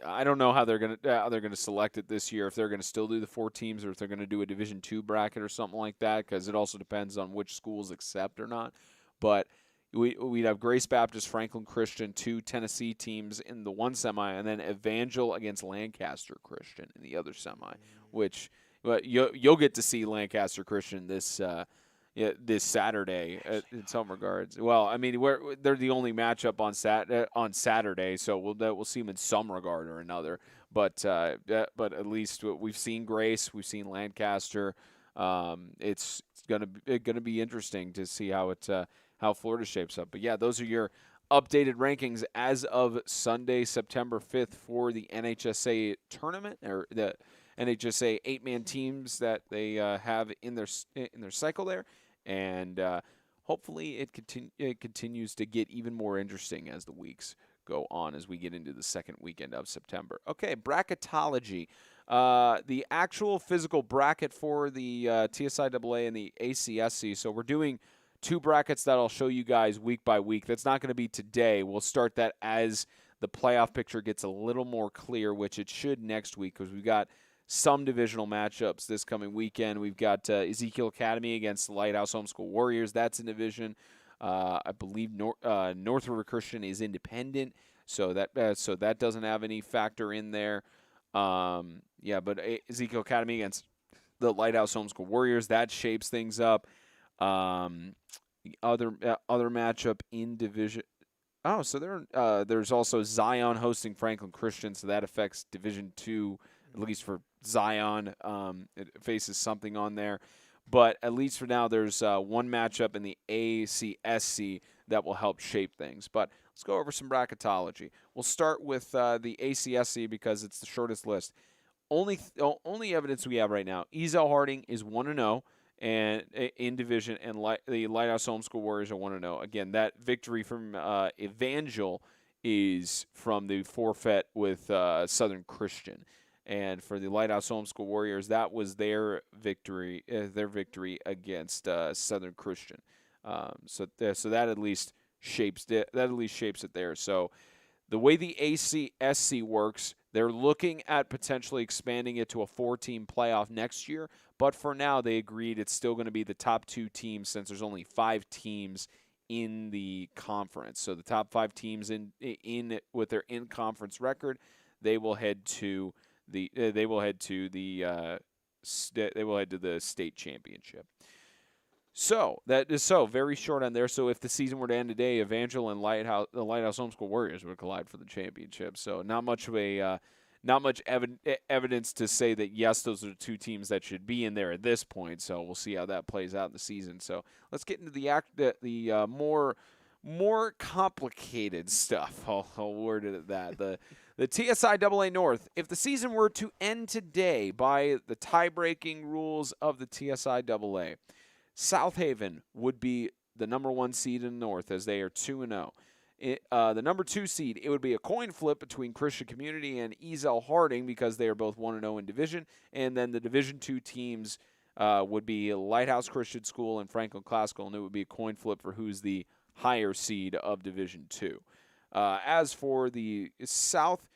I don't know how they're gonna select it this year. If they're gonna still do the 4 teams, or if they're gonna do a Division 2 bracket or something like that, because it also depends on which schools accept or not. But we'd have Grace Baptist, Franklin Christian, 2 Tennessee teams in the one semi, and then Evangel against Lancaster Christian in the other semi. Which you'll get to see Lancaster Christian this Saturday in some regards. Well, I mean, they're the only matchup on Saturday, so we'll see them in some regard or another. But at least we've seen Grace, we've seen Lancaster. It's gonna be interesting to see how Florida shapes up. But yeah, those are your updated rankings as of Sunday, September 5th for the NHSA tournament, or the NHSA 8-man teams that they have in their cycle there. And hopefully it continues to get even more interesting as the weeks go on, as we get into the second weekend of September. Okay, bracketology. The actual physical bracket for the TSIAA and the ACSC. So we're doing 2 brackets that I'll show you guys week by week. That's not going to be today. We'll start that as the playoff picture gets a little more clear, which it should next week, because we've got some divisional matchups this coming weekend. We've got Ezekiel Academy against the Lighthouse Homeschool Warriors. That's in division. I believe North River Christian is independent, so that doesn't have any factor in there. But Ezekiel Academy against the Lighthouse Homeschool Warriors, that shapes things up. Other matchup in division. Oh, so there's also Zion hosting Franklin Christian, so that affects Division 2. At least for Zion, it faces something on there. But at least for now, there's one matchup in the ACSC that will help shape things. But let's go over some bracketology. We'll start with the ACSC because it's the shortest list. Only evidence we have right now, Ezel Harding is 1-0 and in division, and the Lighthouse Homeschool Warriors are 1-0. Again, that victory from Evangel is from the forfeit with Southern Christian. And for the Lighthouse Homeschool Warriors, that was their victory against Southern Christian. So that at least shapes it. That at least shapes it there. So the way the ACSC works, they're looking at potentially expanding it to a 4-team playoff next year. But for now, they agreed it's still going to be the top 2 teams, since there's only 5 teams in the conference. So the top 5 teams in with their in-conference record, they will head to the state championship. So that is very short on there. So if the season were to end today, Evangel and the Lighthouse Homeschool Warriors would collide for the championship. So not much evidence to say that yes, those are the 2 teams that should be in there at this point. So we'll see how that plays out in the season. So let's get into the more complicated stuff. I'll word it at that. The TSIAA North, if the season were to end today by the tie-breaking rules of the TSIAA, South Haven would be the number 1 seed in the North, as they are 2-0. The number 2 seed, it would be a coin flip between Christian Community and Ezel Harding, because they are both 1-0 in division. And then the Division 2 teams would be Lighthouse Christian School and Franklin Classical, and it would be a coin flip for who's the higher seed of Division 2. As for the South,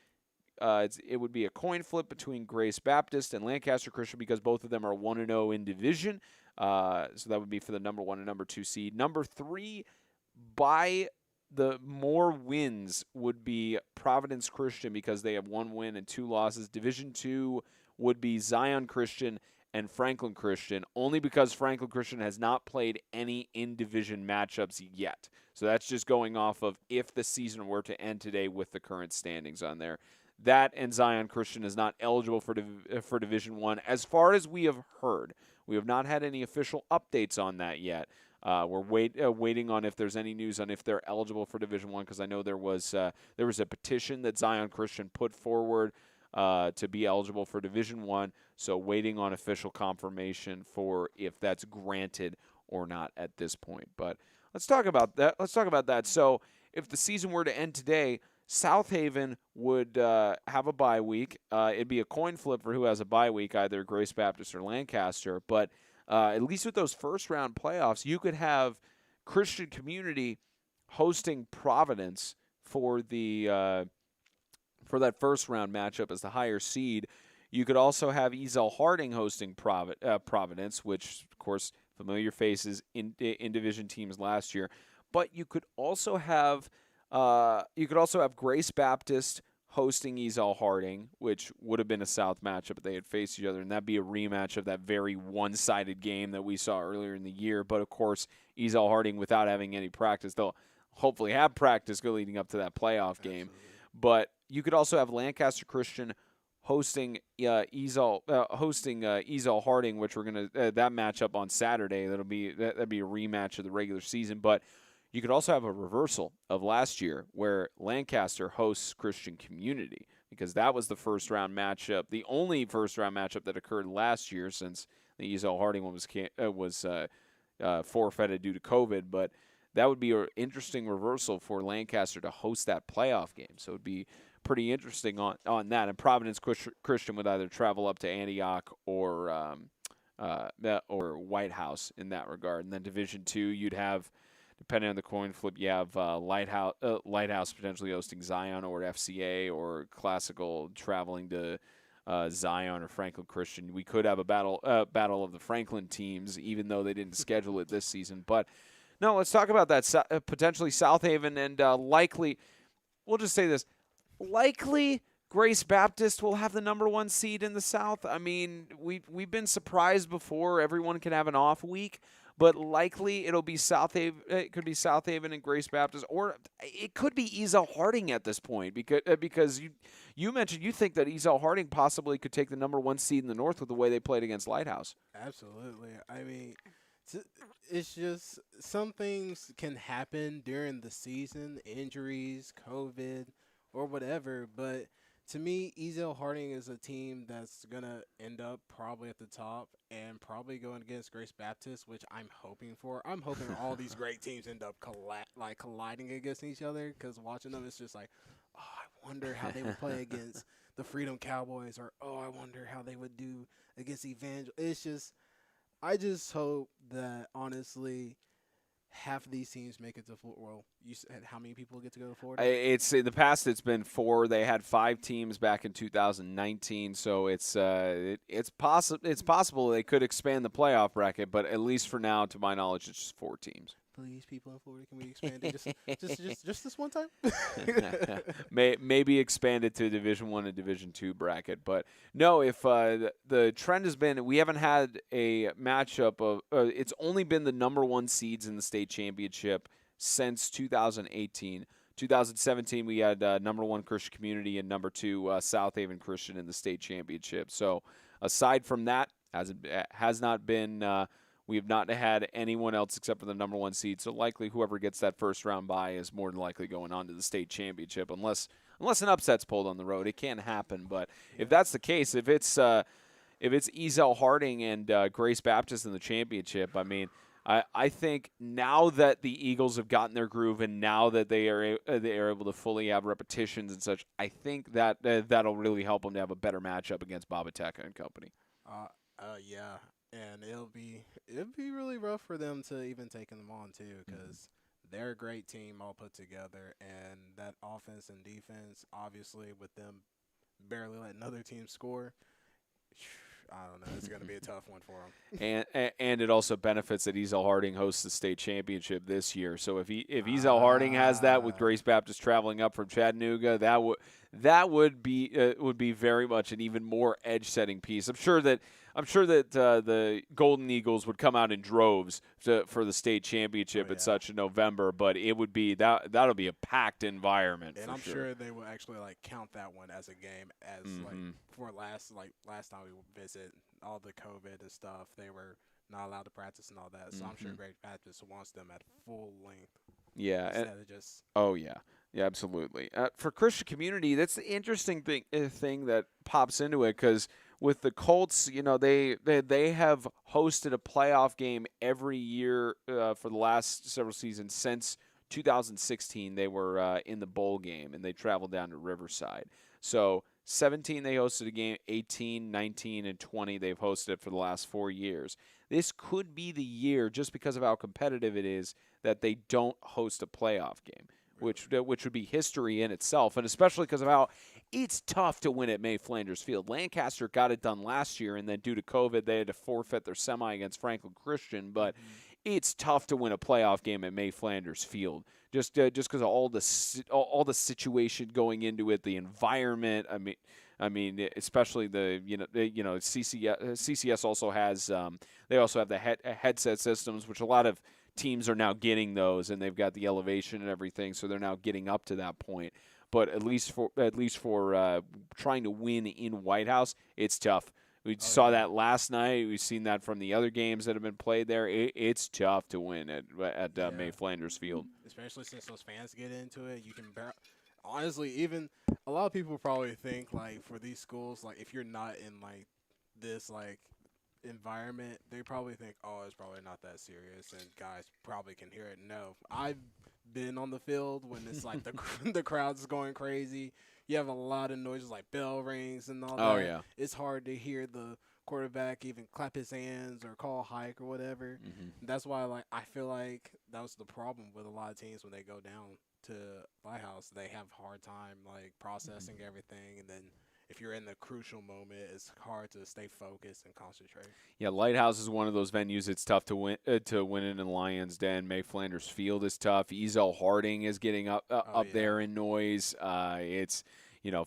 it would be a coin flip between Grace Baptist and Lancaster Christian, because both of them are 1-0 in division. So that would be for the number 1 and number 2 seed. Number 3, by the more wins, would be Providence Christian, because they have 1 win and 2 losses. Division 2 would be Zion Christian and Franklin Christian, only because Franklin Christian has not played any in-division matchups yet. So that's just going off of if the season were to end today with the current standings on there. That and Zion Christian is not eligible for Division 1, as far as we have heard. We have not had any official updates on that yet. We're waiting on if there's any news on if they're eligible for Division 1, because I know there was a petition that Zion Christian put forward to be eligible for Division I. So waiting on official confirmation for if that's granted or not at this point. But let's talk about that. So if the season were to end today, South Haven would have a bye week. It'd be a coin flip for who has a bye week, either Grace Baptist or Lancaster. But at least with those first-round playoffs, you could have Christian Community hosting Providence for the for that first-round matchup as the higher seed. You could also have Ezel Harding hosting Providence, which, of course, familiar faces in division teams last year. But you could also have Grace Baptist hosting Ezel Harding, which would have been a South matchup if they had faced each other, and that'd be a rematch of that very one-sided game that we saw earlier in the year. But, of course, Ezel Harding, without having any practice, they'll hopefully have practice leading up to that playoff game. Absolutely. But you could also have Lancaster Christian hosting Ezel Harding, which we're gonna that matchup on Saturday. That'd be a rematch of the regular season. But you could also have a reversal of last year where Lancaster hosts Christian Community, because that was the first round matchup, the only first round matchup that occurred last year, since the Ezel Harding one was forfeited due to COVID. But that would be an interesting reversal for Lancaster to host that playoff game. So it would be pretty interesting on that. And Providence Christian would either travel up to Antioch or White House in that regard. And then Division II, you'd have, depending on the coin flip, you have Lighthouse potentially hosting Zion or FCA, or Classical traveling to Zion or Franklin Christian. We could have a battle of the Franklin teams, even though they didn't schedule it this season. But no, let's talk about that. Potentially South Haven and likely, we'll just say this, likely Grace Baptist will have the number 1 seed in the South. I mean, we've been surprised before. Everyone can have an off week, but likely it'll be South Haven. It could be South Haven and Grace Baptist, or it could be Ezel Harding at this point, because you mentioned you think that Ezel Harding possibly could take the number 1 seed in the North with the way they played against Lighthouse. Absolutely. I mean, it's just some things can happen during the season, injuries, COVID, or whatever. But to me, Ezel Harding is a team that's going to end up probably at the top and probably going against Grace Baptist, which I'm hoping for. I'm hoping all these great teams end up colliding against each other, because watching them, it's just like, oh, I wonder how they would play against the Freedom Cowboys, or, oh, I wonder how they would do against Evangel. It's just, I just hope that, honestly, half of these teams make it to Florida. Well, you said how many people get to go to Florida? It's in the past. It's been 4. They had 5 teams back in 2019, so it's possible. It's possible they could expand the playoff bracket, but at least for now, to my knowledge, it's just 4 teams. Please, people in Florida, can we expand it just this one time? Maybe expand it to Division I and Division II bracket. But no, if the trend has been, we haven't had a matchup of it's only been the number 1 seeds in the state championship since 2018. 2017, we had number 1 Christian Community and number 2 South Haven Christian in the state championship. So aside from that, has not been. We have not had anyone else except for the number 1 seed. So likely whoever gets that first round bye is more than likely going on to the state championship, unless an upset's pulled on the road. It can happen, but if that's the case, if it's Ezel Harding and Grace Baptist in the championship, I mean, I think now that the Eagles have gotten their groove and now that they are able to fully have repetitions and such, I think that that'll really help them to have a better matchup against Babateka and company. Yeah. And it'll be really rough for them to even taking them on too, because they're a great team all put together, and that offense and defense, obviously, with them barely letting other teams score, I don't know. It's going to be a tough one for them. And it also benefits that Ezel Harding hosts the state championship this year. So if Ezel Harding has that with Grace Baptist traveling up from Chattanooga, that would be very much an even more edge-setting piece. I'm sure that the Golden Eagles would come out in droves for the state championship and such in November, but it would be that'll be a packed environment. And I'm sure they will actually count that one as a game, as for last time we visit, all the COVID and stuff, they were not allowed to practice and all that. So I'm sure Great Baptist wants them at full length. Yeah. Instead of just Yeah, absolutely. For Christian community, that's the interesting thing that pops into it because with the Colts, they have hosted a playoff game every year for the last several seasons since 2016. They were in the bowl game and they traveled down to Riverside. So 17 they hosted a game, 18, 19, and 20 they've hosted it for the last 4 years. This could be the year, just because of how competitive it is, that they don't host a playoff game. Which would be history in itself, and especially because of how it's tough to win at May Flanders Field. Lancaster got it done last year, and then due to COVID, they had to forfeit their semi against Franklin Christian. But it's tough to win a playoff game at May Flanders Field, just because of all the situation going into it, the environment. I mean, especially CCS also has they also have the headset systems, which a lot of teams are now getting those, and they've got the elevation and everything, so they're now getting up to that point. But at least for trying to win in White House, it's tough. We saw that last night. We've seen that from the other games that have been played there. It's tough to win at May Flanders Field, especially since those fans get into it. You can honestly, even a lot of people probably think like for these schools, like if you're not in like this like environment, they probably think, oh, it's probably not that serious, and guys probably can hear it. No, I've been on the field when it's like the crowd's going crazy. You have a lot of noises like bell rings and all that. Oh yeah, it's hard to hear the quarterback even clap his hands or call hike or whatever. That's why I feel like that was the problem with a lot of teams when they go down to Lighthouse. They have a hard time like processing everything, and then if you're in the crucial moment, it's hard to stay focused and concentrate. Yeah, Lighthouse is one of those venues it's tough to win in Lions Den. May Flanders Field is tough. Ezel Harding is getting up there in noise. It's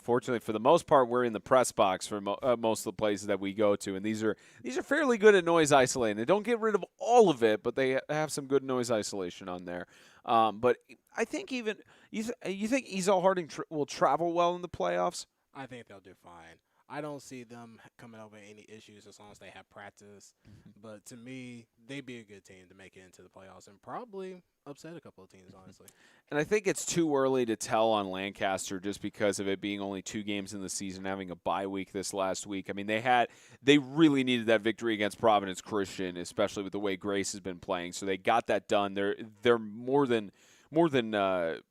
fortunately for the most part, we're in the press box for most of the places that we go to, and these are fairly good at noise isolating. They don't get rid of all of it, but they have some good noise isolation on there. But I think even you think Ezel Harding will travel well in the playoffs? I think they'll do fine. I don't see them coming up with any issues as long as they have practice. But to me, they'd be a good team to make it into the playoffs and probably upset a couple of teams, honestly. And I think it's too early to tell on Lancaster just because of it being only 2 games in the season, having a bye week this last week. I mean, they really needed that victory against Providence Christian, especially with the way Grace has been playing. So they got that done. They're more than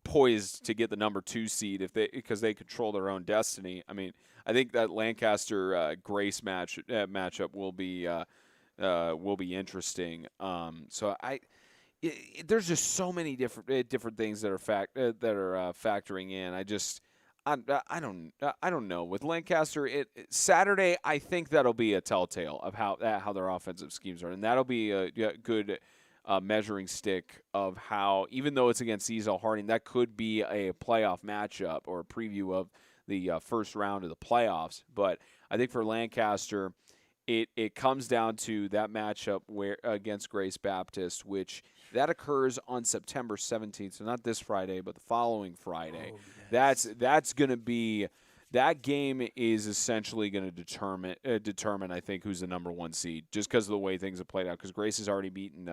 poised to get the number 2 seed because they control their own destiny. I mean, I think that Lancaster Grace matchup will be interesting. So there's just so many different things that are factoring in. I don't know with Lancaster. Saturday, I think that'll be a telltale of how their offensive schemes are, and that'll be a good measuring stick of how, even though it's against Ezel Harding, that could be a playoff matchup or a preview of the first round of the playoffs. But I think for Lancaster, it comes down to that matchup against Grace Baptist, which that occurs on September 17th. So not this Friday, but the following Friday. Oh, yes. That's going to be. That game is essentially going to determine, I think, who's the number 1 seed, just because of the way things have played out. Because Grace has already beaten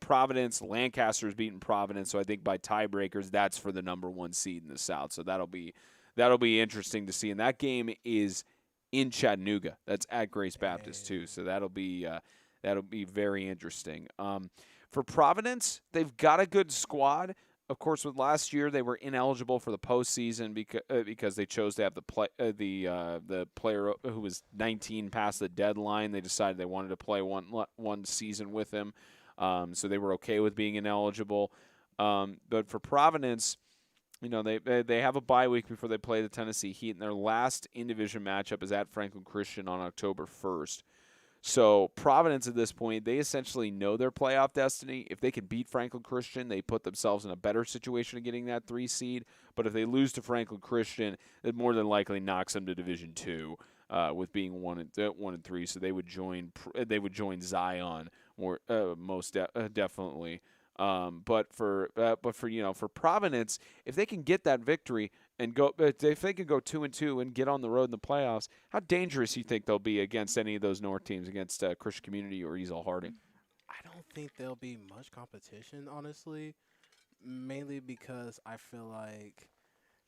Providence. Lancaster has beaten Providence. So I think by tiebreakers, that's for the number 1 seed in the South. So that'll be interesting to see. And that game is in Chattanooga. That's at Grace Baptist too. So that'll be very interesting. For Providence, they've got a good squad. Of course, with last year, they were ineligible for the postseason because they chose to have the player who was 19 past the deadline. They decided they wanted to play one season with him, so they were okay with being ineligible. But for Providence, they have a bye week before they play the Tennessee Heat, and their last in-division matchup is at Franklin Christian on October 1st. So Providence at this point, they essentially know their playoff destiny. If they can beat Franklin Christian, they put themselves in a better situation of getting that 3 seed. But if they lose to Franklin Christian, it more than likely knocks them to Division II, with being 1 and 3. So they would join Zion most definitely. But for Providence, if they can get that victory and if they can go 2-2 and get on the road in the playoffs, how dangerous do you think they'll be against any of those North teams, against Christian Community or Ezel Harding? I don't think there'll be much competition, honestly. mainly because I feel like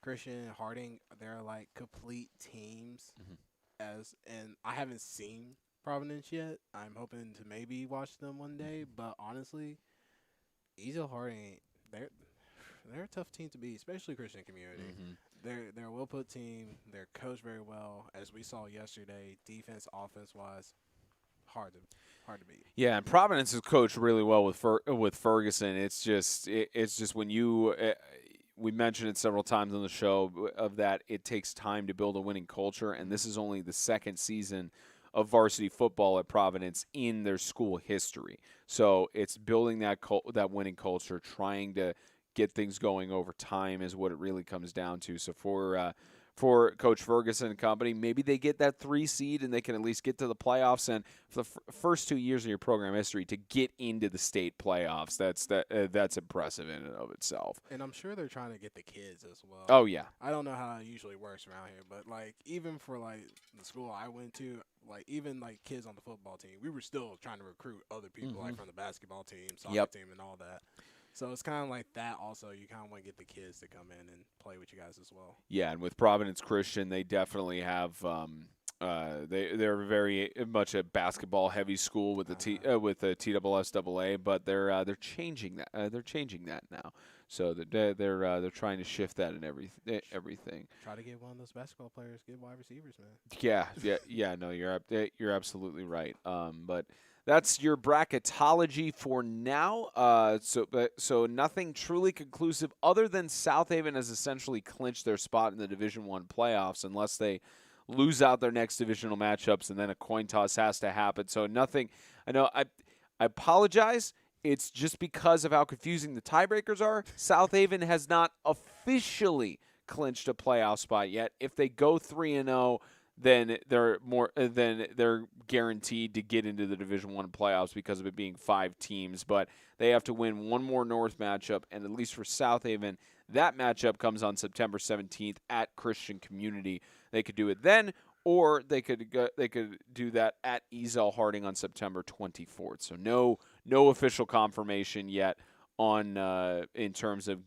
Christian and Harding, they're like complete teams. And I haven't seen Providence yet. I'm hoping to maybe watch them one day. But honestly, Ezel Harding, they're a tough team to beat, especially Christian community. They're a well put team. They're coached very well, as we saw yesterday. Defense, offense wise, hard to beat. Yeah, and Providence is coached really well with Ferguson. It's just when you we mentioned it several times on the show of that it takes time to build a winning culture, and this is only the second season of varsity football at Providence in their school history. So it's building that winning culture, trying to get things going over time is what it really comes down to. So for Coach Ferguson and company, maybe they get that 3 seed and they can at least get to the playoffs. And for the first 2 years of your program history, to get into the state playoffs, that's impressive in and of itself. And I'm sure they're trying to get the kids as well. Oh yeah. I don't know how it usually works around here, but like even for like the school I went to, like even like kids on the football team, we were still trying to recruit other people like from the basketball team, soccer team, and all that. So it's kind of like that also. You kind of want to get the kids to come in and play with you guys as well. Yeah, and with Providence Christian, they definitely have they're very much a basketball heavy school with the TSSAA, but they're changing that. They're changing that now. So they're trying to shift that in everything. Try to get one of those basketball players, get wide receivers, man. Yeah. No, you're absolutely right. But that's your bracketology for now. So nothing truly conclusive other than South Haven has essentially clinched their spot in the Division I playoffs unless they lose out their next divisional matchups, and then a coin toss has to happen. So nothing. I know. I apologize. It's just because of how confusing the tiebreakers are. South Haven has not officially clinched a playoff spot yet. If they go 3-0. Then they're guaranteed to get into the Division I playoffs because of it being 5 teams. But they have to win one more North matchup, and at least for South Haven, that matchup comes on September 17th at Christian Community. They could do it then, or they could do that at Ezel Harding on September 24th. So no official confirmation yet on in terms of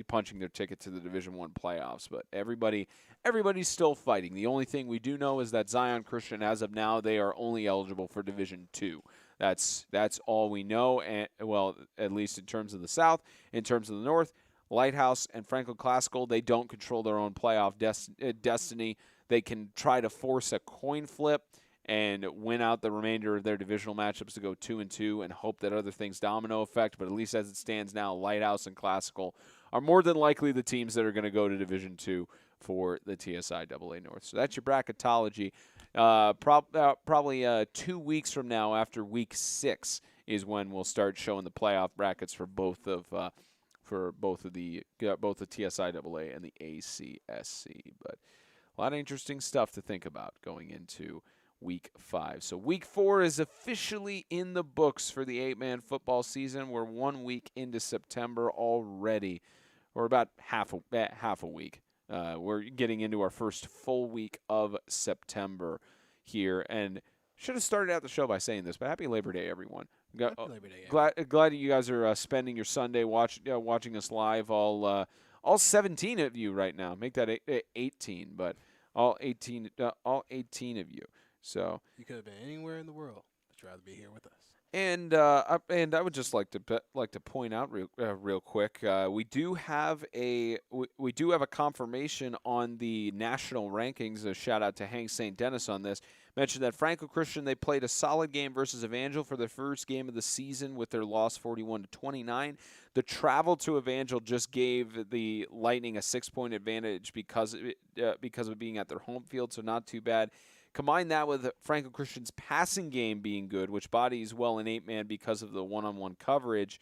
punching their ticket to the Division I playoffs, but everybody's still fighting. The only thing we do know is that Zion Christian, as of now, they are only eligible for Division II. That's all we know, and well, at least in terms of the South. In terms of the North, Lighthouse and Franklin Classical, they don't control their own playoff destiny. They can try to force a coin flip and win out the remainder of their divisional matchups to go 2-2 and hope that other things domino effect. But at least as it stands now, Lighthouse and Classical are more than likely the teams that are going to go to Division II for the TSIAA North. So that's your bracketology. Probably 2 weeks from now, after Week 6, is when we'll start showing the playoff brackets for both the TSIAA and the ACSC. But a lot of interesting stuff to think about going into Week 5. So Week 4 is officially in the books for the 8-man football season. We're 1 week into September already, or about half a week. We're getting into our first full week of September here, and should have started out the show by saying this, but happy Labor Day, everyone. Happy Labor Day. Glad you guys are spending your Sunday watching us live. All 17 of you right now. Make that 18, but all 18 of you. So you could have been anywhere in the world, but you'd rather be here with us. And I would just like to point out real quick, we do have a confirmation on the national rankings. A shout out to Hank St. Dennis on this. Mentioned that Franklin Christian, they played a solid game versus Evangel for their first game of the season with their loss 41-29. The travel to Evangel just gave the Lightning a 6-point advantage because of it being at their home field, so not too bad. Combine that with Franklin Christian's passing game being good, which bodies well in 8-man because of the one-on-one coverage.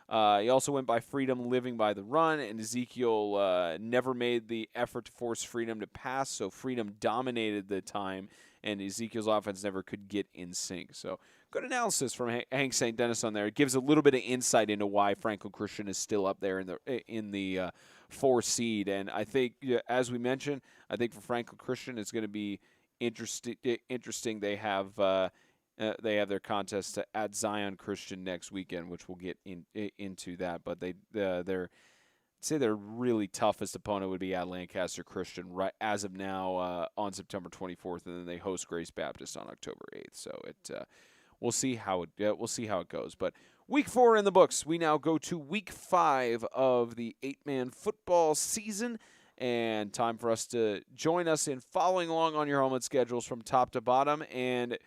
He also went by Freedom living by the run, and Ezekiel never made the effort to force Freedom to pass, so Freedom dominated the time, and Ezekiel's offense never could get in sync. So good analysis from Hank St. Dennis on there. It gives a little bit of insight into why Franklin Christian is still up there in the 4 seed. And I think, as we mentioned, I think for Franklin Christian it's going to be interesting. They have They have their contest at Zion Christian next weekend, which we'll get into that. But their really toughest opponent would be at Lancaster Christian right as of now on September 24th, and then they host Grace Baptist on October 8th. So we'll see how it goes. But week 4 in the books. We now go to week 5 of the 8-man football season, and time for us to join us in following along on your helmet schedules from top to bottom. And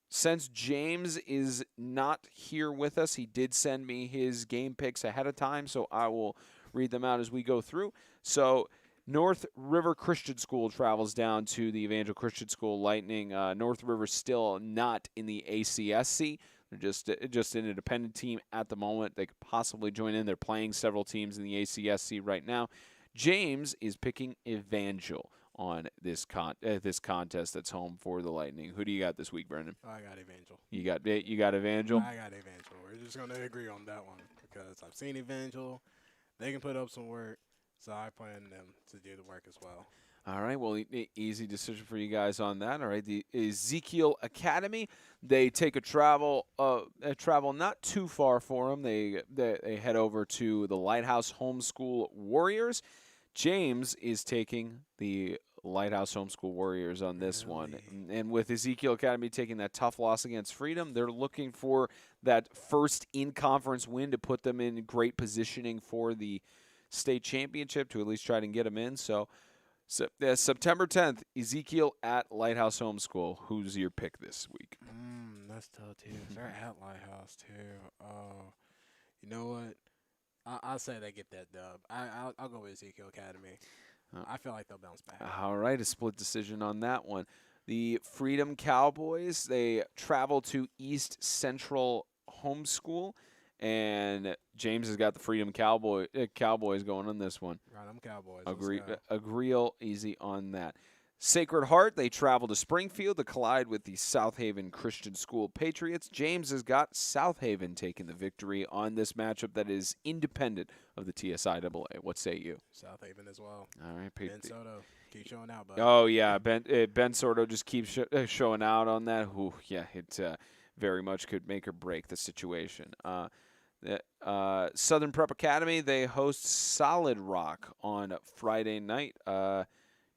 since James is not here with us, he did send me his game picks ahead of time, so I will read them out as we go through. So North River Christian School travels down to the Evangel Christian School Lightning. North River still not in the ACSC. They're just an independent team at the moment. They could possibly join in. They're playing several teams in the ACSC right now. James is picking Evangel on this contest that's home for the Lightning. Who do you got this week, Brendan? I got Evangel. You got Evangel? I got Evangel. We're just going to agree on that one because I've seen Evangel. They can put up some work, so I plan them to do the work as well. All right, well, easy decision for you guys on that. All right, the Ezekiel Academy, they take a travel not too far for them. They head over to the Lighthouse Homeschool Warriors. James is taking the Lighthouse Homeschool Warriors on this one. And with Ezekiel Academy taking that tough loss against Freedom, they're looking for that first in-conference win to put them in great positioning for the state championship, to at least try to get them in. So September 10th, Ezekiel at Lighthouse Homeschool. Who's your pick this week? That's tough, too. They're at Lighthouse, too. You know what? I'll say they get that dub. I'll go with Ezekiel Academy. I feel like they'll bounce back. All right, a split decision on that one. The Freedom Cowboys, they travel to East Central Homeschool, and James has got the Freedom Cowboys going on this one. Right, I'm Cowboys. Agree easy on that. Sacred Heart, they travel to Springfield to collide with the South Haven Christian School Patriots. James has got South Haven taking the victory on this matchup that is independent of the TSIAA. What say you? South Haven as well. All right, Ben Soto, keep showing out, bud. Oh, yeah, Ben Soto just keeps showing out on that. Ooh, yeah, it very much could make or break the situation. Southern Prep Academy, they host Solid Rock on Friday night.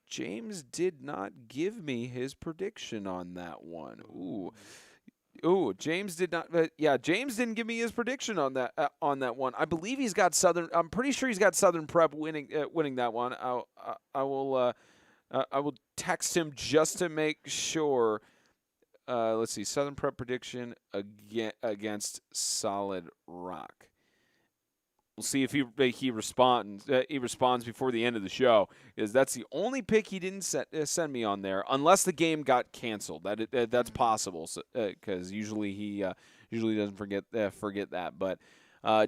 James did not give me his prediction on that one. Ooh, James did not. James didn't give me his prediction on that one. I believe he's got Southern. I'm pretty sure he's got Southern Prep winning that one. I will text him just to make sure. Let's see, Southern Prep prediction against Solid Rock. We'll see if he responds. He responds before the end of the show, because that's the only pick he didn't send me on there, unless the game got canceled. That's possible, because usually he doesn't forget that. But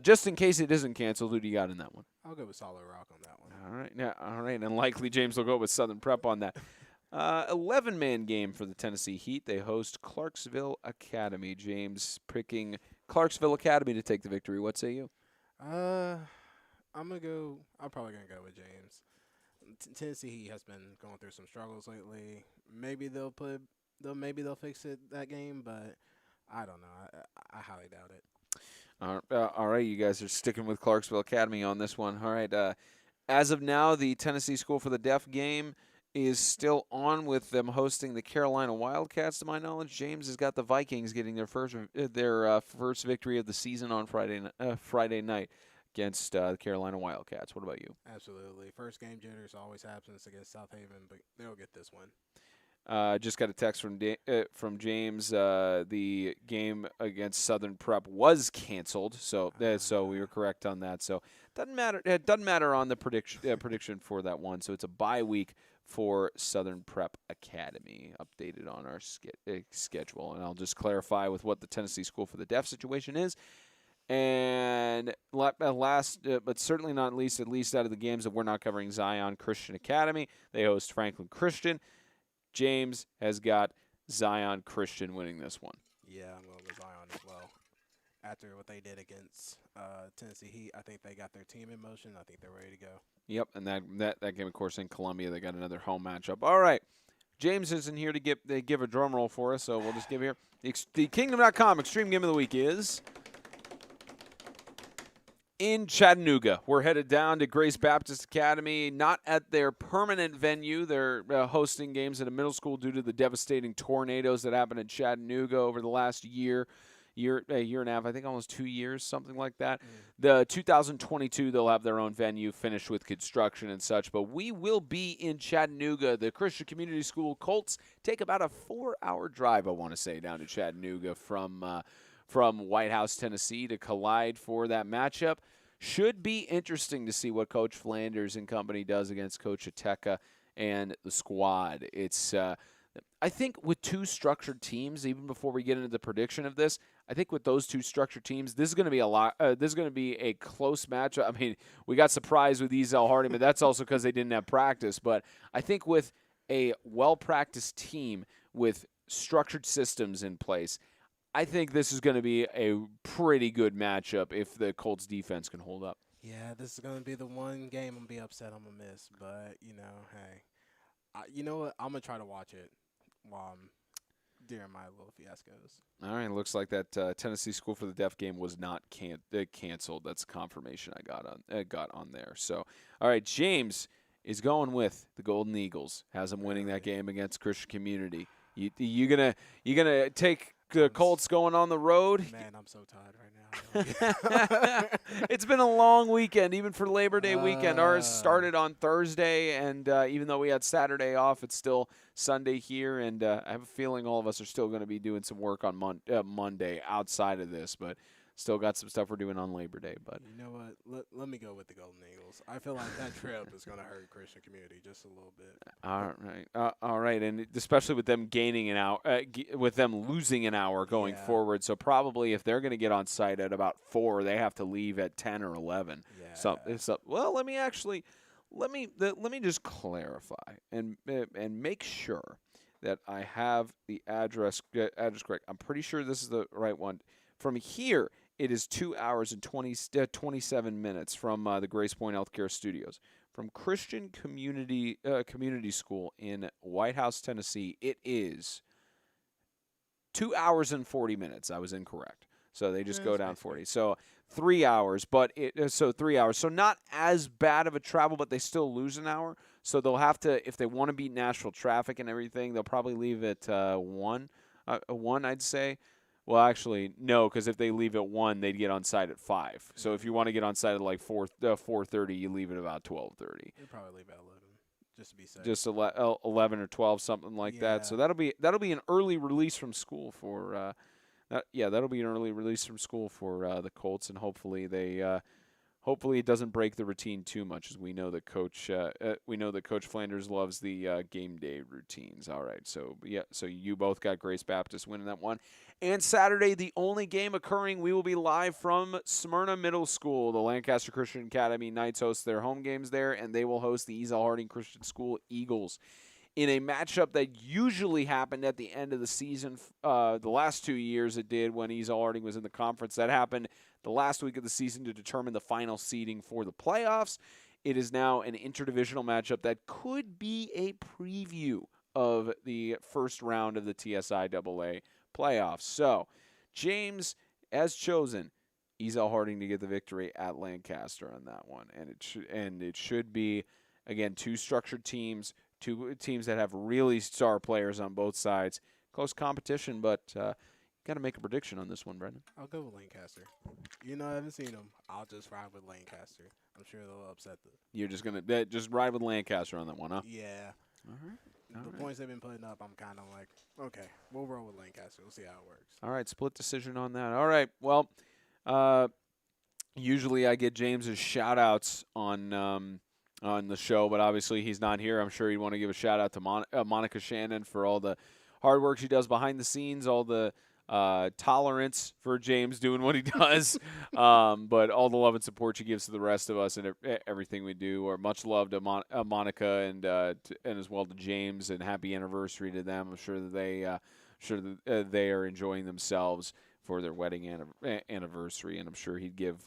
just in case it isn't canceled, who do you got in that one? I'll go with Solid Rock on that one. All right, and likely James will go with Southern Prep on that. 11-man game for the Tennessee Heat. They host Clarksville Academy. James picking Clarksville Academy to take the victory. What say you? I'm probably gonna go with James. Tennessee Heat has been going through some struggles lately. Maybe they'll fix it that game, but I don't know. I highly doubt it. All right, you guys are sticking with Clarksville Academy on this one. All right. As of now, the Tennessee School for the Deaf game is still on, with them hosting the Carolina Wildcats. To my knowledge, James has got the Vikings getting their first victory of the season on Friday night against the Carolina Wildcats. What about you? Absolutely. First game jitters always happens against South Haven, but they'll get this one. Just got a text from James. The game against Southern Prep was canceled, so we were correct on that. So doesn't matter. It doesn't matter on the prediction for that one. So it's a bye week for Southern Prep Academy, updated on our schedule. And I'll just clarify with what the Tennessee School for the Deaf situation is. And last, but certainly not least, at least out of the games that we're not covering, Zion Christian Academy. They host Franklin Christian. James has got Zion Christian winning this one. Yeah, I'm going with Zion as well. After what they did against Tennessee Heat, I think they got their team in motion. I think they're ready to go. Yep, and that game, of course, in Columbia, they got another home matchup. All right, James isn't here to give a drum roll for us, so we'll just give here. The Kingdom.com Extreme Game of the Week is in Chattanooga. We're headed down to Grace Baptist Academy, not at their permanent venue. They're hosting games at a middle school due to the devastating tornadoes that happened in Chattanooga over the last year and a half, I think almost 2 years, something like that. The 2022, they'll have their own venue finished with construction and such, but we will be in Chattanooga. The Christian Community School Colts take about a 4-hour drive, I want to say, down to Chattanooga from White House, Tennessee, to collide for that matchup. Should be interesting to see what Coach Flanders and company does against Coach Ateka and the squad. It's I think with two structured teams, even before we get into the prediction of this, I think with those two structured teams, this is going to be this is going to be a close matchup. I mean, we got surprised with Ezel Harding, but that's also because they didn't have practice. But I think with a well-practiced team with structured systems in place, I think this is going to be a pretty good matchup if the Colts defense can hold up. Yeah, this is going to be the one game I'm going to be upset I'm going to miss. But, hey, you know what? I'm going to try to watch it during my little fiascos. All right, looks like that Tennessee School for the Deaf game was not canceled. That's confirmation I got on there. So, all right, James is going with the Golden Eagles. Has them winning that game against Christian Community. You gonna take the Colts going on the road? Man, I'm so tired right now. It's been a long weekend, even for Labor Day weekend. Ours started on Thursday, and even though we had Saturday off, it's still Sunday here, and I have a feeling all of us are still going to be doing some work on Monday outside of this, but still got some stuff we're doing on Labor Day. But you know what? Let me go with the Golden Eagles. I feel like that trip is going to hurt Christian Community just a little bit. All right, and especially with them gaining an hour, with them losing an hour going forward. So probably if they're going to get on site at about 4, they have to leave at 10 or 11. Yeah. So well, let me just clarify and make sure that I have the address correct. I'm pretty sure this is the right one. From here, it is 2 hours and 27 minutes from the GracePointe Healthcare Studios. From Christian Community School in White House, Tennessee, it is 2 hours and 40 minutes. I was incorrect. So they just go down 40. So 3 hours, but 3 hours. So not as bad of a travel, but they still lose an hour. So they'll have to, if they want to beat Nashville traffic and everything, they'll probably leave at 1, I'd say. Well, actually, no, because if they leave at 1, they'd get on site at 5. So if you want to get on site at like 4:30, you leave at about 12:30. You'll probably leave at 11, just to be safe. Just 11 or 12, something like that. So that'll be an early release from school for that'll be an early release from school for the Colts, and hopefully it doesn't break the routine too much, as we know that Coach Flanders loves the game day routines. All right, so you both got Grace Baptist winning that one. And Saturday, the only game occurring, we will be live from Smyrna Middle School. The Lancaster Christian Academy Knights host their home games there, and they will host the Ezel Harding Christian School Eagles in a matchup that usually happened at the end of the season. The last 2 years it did when Ezel Harding was in the conference. That happened the last week of the season to determine the final seeding for the playoffs. It is now an interdivisional matchup that could be a preview of the first round of the TSIAA playoffs. So, James has chosen Ezel Harding to get the victory at Lancaster on that one, and it should be, again, two structured teams, two teams that have really star players on both sides. Close competition, but got to make a prediction on this one, Brendan. I'll go with Lancaster. I haven't seen them. I'll just ride with Lancaster. I'm sure they'll upset them. You're just going to just ride with Lancaster on that one, huh? Yeah. All right. The points they've been putting up, I'm kind of like, okay, we'll roll with Lancaster. We'll see how it works. All right, split decision on that. All right, well, usually I get James's shout-outs on the show, but obviously he's not here. I'm sure he'd want to give a shout-out to Monica Shannon for all the hard work she does behind the scenes, all the tolerance for James doing what he does, but all the love and support she gives to the rest of us and everything we do. Or much love to Monica and as well to James, and happy anniversary to them. I'm sure that they are enjoying themselves for their wedding anniversary, and I'm sure he'd give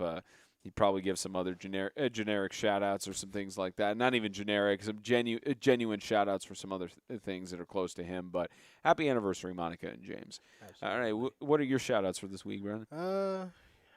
he'd probably give some other generic shout-outs or some things like that. Not even generic, some genuine shout-outs for some other things that are close to him. But happy anniversary, Monica and James. Absolutely. All right, what are your shout-outs for this week, Brennan?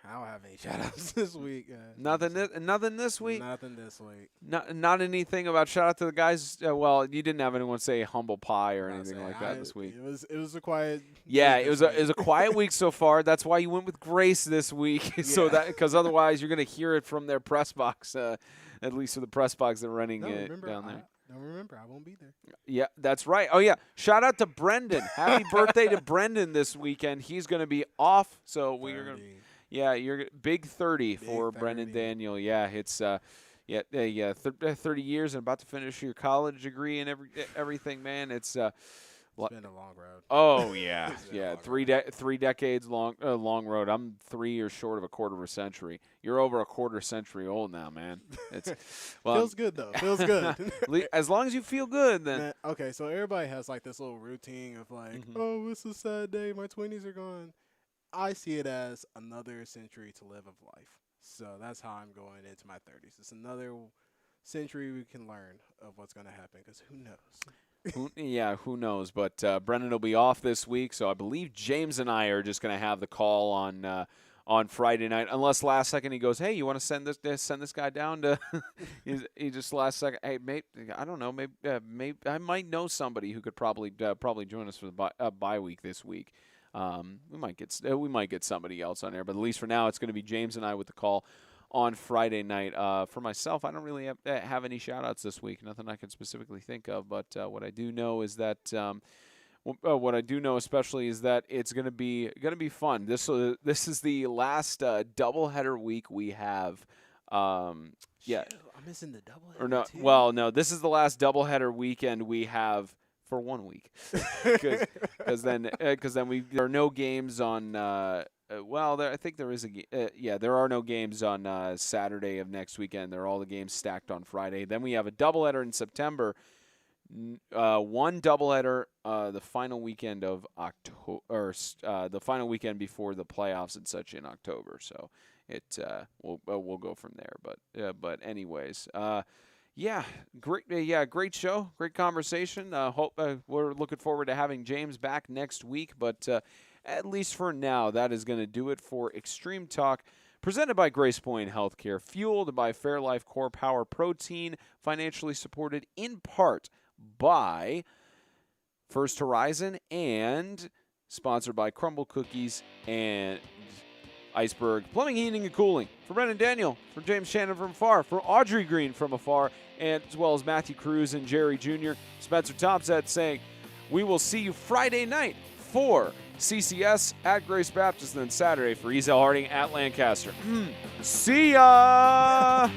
I don't have any shout-outs this week. Nothing this week? Nothing this week. Not anything about shout-out to the guys? Well, you didn't have anyone say humble pie or anything like that this week. It was a quiet it was a quiet week so far. That's why you went with Grace this week. Yeah. So that because otherwise you're going to hear it from their press box, at least for the press box they're running down there. Don't remember. I won't be there. Yeah, that's right. Oh, yeah. Shout out to Brendan. Happy birthday to Brendan this weekend. He's going to be off, so we're going to – yeah, you're big 30 for 30. Brendan Daniel. Yeah, it's 30 years and about to finish your college degree and everything, man. It's been a long road. Oh yeah, yeah, 3 decades long road. I'm 3 years short of a quarter of a century. You're over a quarter century old now, man. It's feels good though. Feels good. As long as you feel good, then man, okay. So everybody has like this little routine of like, oh, it's a sad day. My 20s are gone. I see it as another century to live of life. So that's how I'm going into my 30s. It's another century we can learn of what's going to happen because who knows? Who knows? But Brennan will be off this week, so I believe James and I are just going to have the call on Friday night, unless last second he goes, hey, you want to send this guy down to he just last second, hey, mate, I don't know, maybe I might know somebody who could probably join us for the bye week this week. We might get somebody else on there, but at least for now, it's going to be James and I with the call on Friday night. For myself, I don't really have any shout-outs this week. Nothing I can specifically think of, but what I do know is that what I do know especially is that it's going to be fun. This is the last doubleheader week we have. I'm missing the doubleheader. Or no, well, no, this is the last doubleheader weekend we have. For 1 week, because then there are no games on. I think there is there are no games on Saturday of next weekend. They're all the games stacked on Friday. Then we have a doubleheader in September. One doubleheader the final weekend of October, the final weekend before the playoffs and such in October. So we'll go from there. But anyways. Yeah, great show, great conversation. Hope we're looking forward to having James back next week. But at least for now, that is going to do it for Extreme Talk, presented by GracePointe Healthcare, fueled by Fairlife Core Power Protein, financially supported in part by First Horizon, and sponsored by Crumble Cookies and Iceberg Plumbing, Heating, and Cooling. For Brennan Daniel, for James Shannon from afar, for Audrey Green from afar, and as well as Matthew Cruz and Jerry Jr., Spencer Topsett saying, we will see you Friday night for CCS at Grace Baptist, and then Saturday for Ezel Harding at Lancaster. See ya!